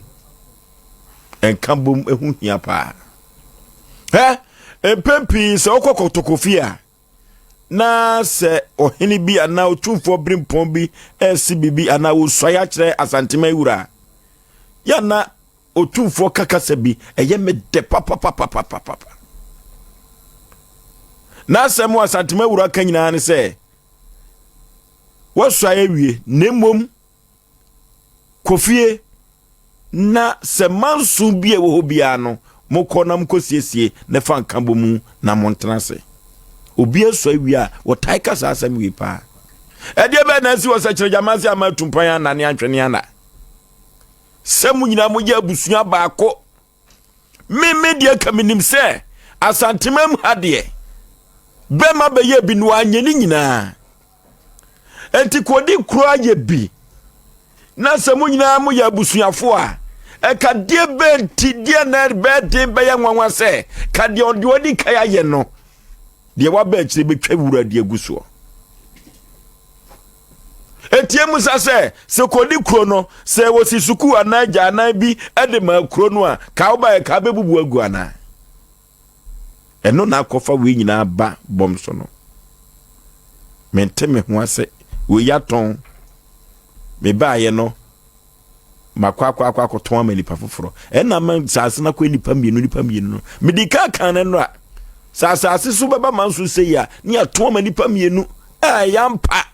Speaker 1: enka bom ehu hia pa empempi se okokotokofia na se ohini bi ana otumfo brimpon bi SBB ana usaya kire asantema wura ya na otumfo kakasa bi eye me de papa na se mo asantema wura kanyina ne se wasaya wie nemom kofie na se mansu bi e wo bia no mokona mkosiesie ne fa nkambo mu na montrase obi eso awia wo taika sa asem wi pa e de be na si wo se kire jamase amatumpan ya na ne antwene ana semu nyina mo ya busua baako me de kaminim se asantemam hade be ma be ye bi no anyeni nyina enti kodi kro aye bi na semu nyina mo ya busuafo a eka die benti die na benti be ya nwanwa se ka die odi kaya ye no die wa ba chire betwa wura die guso etie musa se kodi kro no se wosi suku anaja ana bi ede ma kro no a ka oba ka bebubu agu ana eno na akofa we nyina ba bomso no menteme ho ase we yaton me ba ye no makwa koton ma nipa foforo ena man sase na kwa nipa mienu no medika kan no a sase so baba manso se ya ni aton ma nipa mienu yampa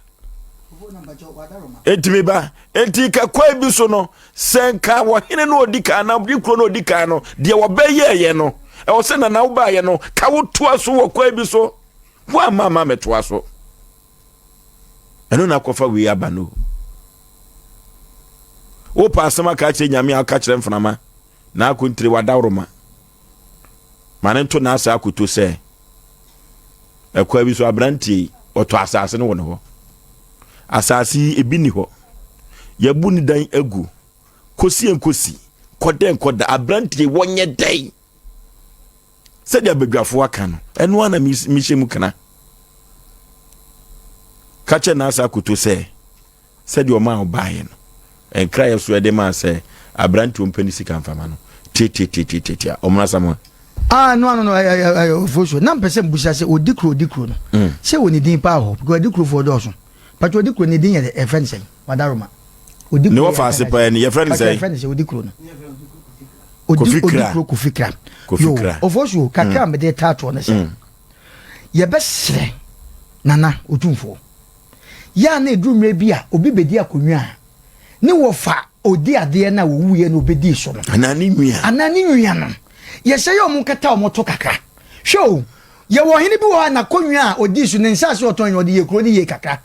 Speaker 1: etime ba entika kwa bi so no senka wo hene no odika na bikro no odika no de wo be ye no e wo se na wo ba ye no ka wo toa so wo kwa bi so wo mama metoa so eno na kofa we aba no o pasama ka che nyame aka kire mfnama na akontire wadawroma mane nto na asa akoto se ekwa bi so abrantie oto asase ne wona ho asase ebi ni ho yabu ni dan agu kosi koda abrantie wonye dan se dia bedwafo aka no eno ana mihye mu kana ka che na asa akoto se dia o ma obaye no en cry so de ma say abranti ompani sika mfama no titi omna samo
Speaker 6: no fosho na mpese mbusa se odikro no se woni din pa ho because odikro for do so but odikro ni din ye friend say wadaroma odikro
Speaker 1: no fa se pa ni ye friend say
Speaker 6: odikro no odikro kufikra yo ofosho kakra me de tato na se ye besre nana otumfo ya na edumre bia obi bedi akonwa ne wo fa odi ade na wo wuye no bedi so no
Speaker 1: anani nwia
Speaker 6: no ye se yo mu kata o moto kakra show ye wo hene bi wo na konwa odi so ne nsase oton ye ye kro ni ye kakra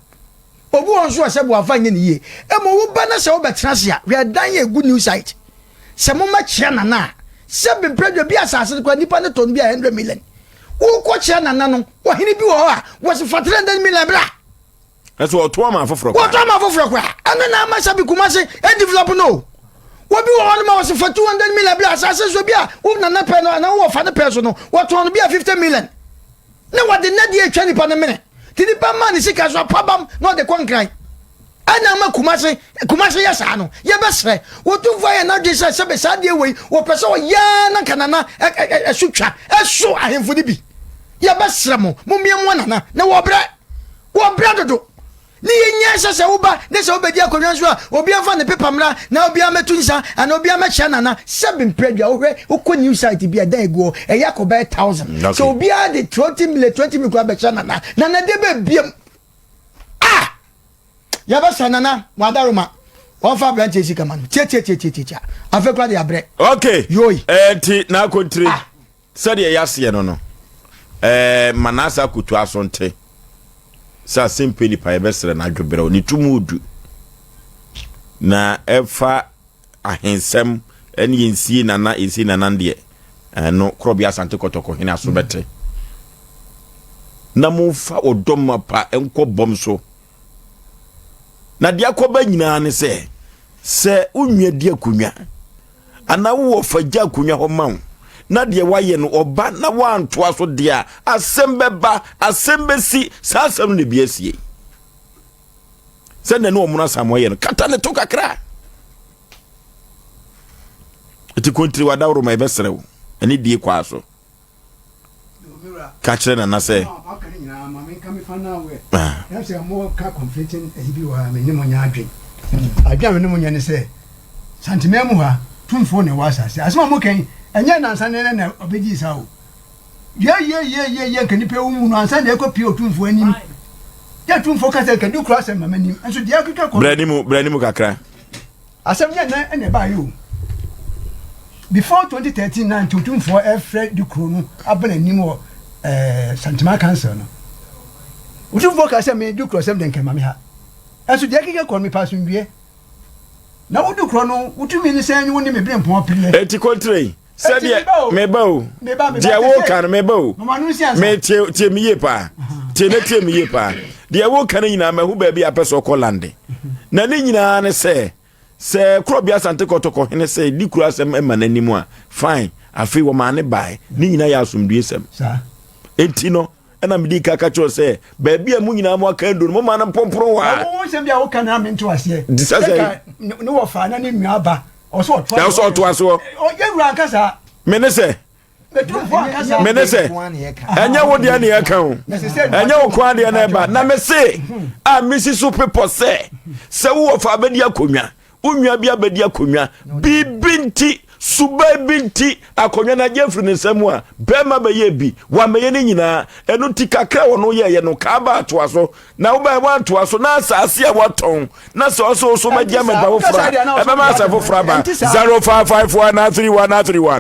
Speaker 6: obu on so ase bo afanye ni ye emo wo ba na se wo betra se a we dan ye good news site se mo ma chia nana se be predo bi asase ko nipa ne ton bi 100 million wo ko chia nana no wo hene bi wo a wo se 400 million bra.
Speaker 1: That's what two man for fro.
Speaker 6: What two man for fro kwa? Ano na ma sabi kumase e develop no. Wo bi wo ma was for 200 million bia asase so bia wo na pe no na wo fa ne pe so no. What one bia 50 million. Na what the na dey twa nipa na mene. Ti nipa man si ka so pabam no de kwankran. Ana ma kumase ya sa no. Ye besre. Wo tu va na de se be sa de we wo pese wo ya na kanana sutwa. So ahemfo de bi. Ye besre mo miemu na wo bre dodo. Ni nyesa se uba ne se obedi akonwa so a obi afa ne paper mra na obi ametunsa ana obi amecha nana seven predua ohwe ukọ new site bi ada ego e yakoba 1000 so obi a de 20 million kwa becha nana nana de be biem ya ba sanana wadaruma ofa branch esika man che afa kwa de abre
Speaker 1: okay
Speaker 6: yoi
Speaker 1: ti na kontri said ye yase no manasa kutu asonte sa simple pa ebesere na adwobere oni tumudu na efa ahensem eni yensie nana esi nana de no krobia asante kotoko hene asobete na mufa odom pa enko bomso na de akoba nyina ne se unwa de akunwa ana wo fagya akunwa ho mawo na de waye no oba na wanto aso de a asembeba asembesi sasam ne biesie sende no omuna samoye no kata ne to kakra eti kontri wadawro mai besrew ani die kwa so ka kire na se
Speaker 2: ya se mo ka conflicting ebi wa me ni mo nya adwen adwen me ni mo nya ne se santimemu ha tumfo ne wasase asema mo kan enye nansa ne na obedi sa o ye kan pe umu nansa ne ko pio tumfo anim ya tumfo ka se kan du kura se mamanim enso dia kika ko
Speaker 1: branimu kakra
Speaker 2: asem nya na ene ba yo before 2013 na tumfo efre du kuro no abana nim o santima cancer no tumfo ka se me du kura se den kan mame ha enso dia kika ko me paso ndue na wo du kuro no wutumi ni se anyu ni me bre mpon pile
Speaker 1: eti kontre said mebo dia wo kan mebo me tie miye pa tie na tie miye pa dia wo kan nyina ma hu ba bi apeso kolande na ni nyina ne se krobia sante kotoko hene se di kura sem ema nanimu a fine afi wo ma ne bai ni nyina ya asumdue sem
Speaker 2: sa
Speaker 1: enti no ena medi kaka cho se ba bi amu nyina mo aka ndo mo ma na pomporo wa
Speaker 2: wo sem bia wo kan na me nto ase ni wo fa na ni nwa ba oso
Speaker 1: to aso
Speaker 2: o yewura nkasa
Speaker 1: menese enya wo dia ne aka o enya wo kwa dia na ba na mese a misi so people se wo fa abedi akonwa unwa bia abedi akonwa bibinti suba binti akonwa na jefri ne samu a bema ba ye bi wa meye ne nyina enu tikakra wo no ye no ka ba to aso na wo ba wa to aso na asase a waton na so ma gya me ba wo fra e ba ma asafo fra ba 0554931931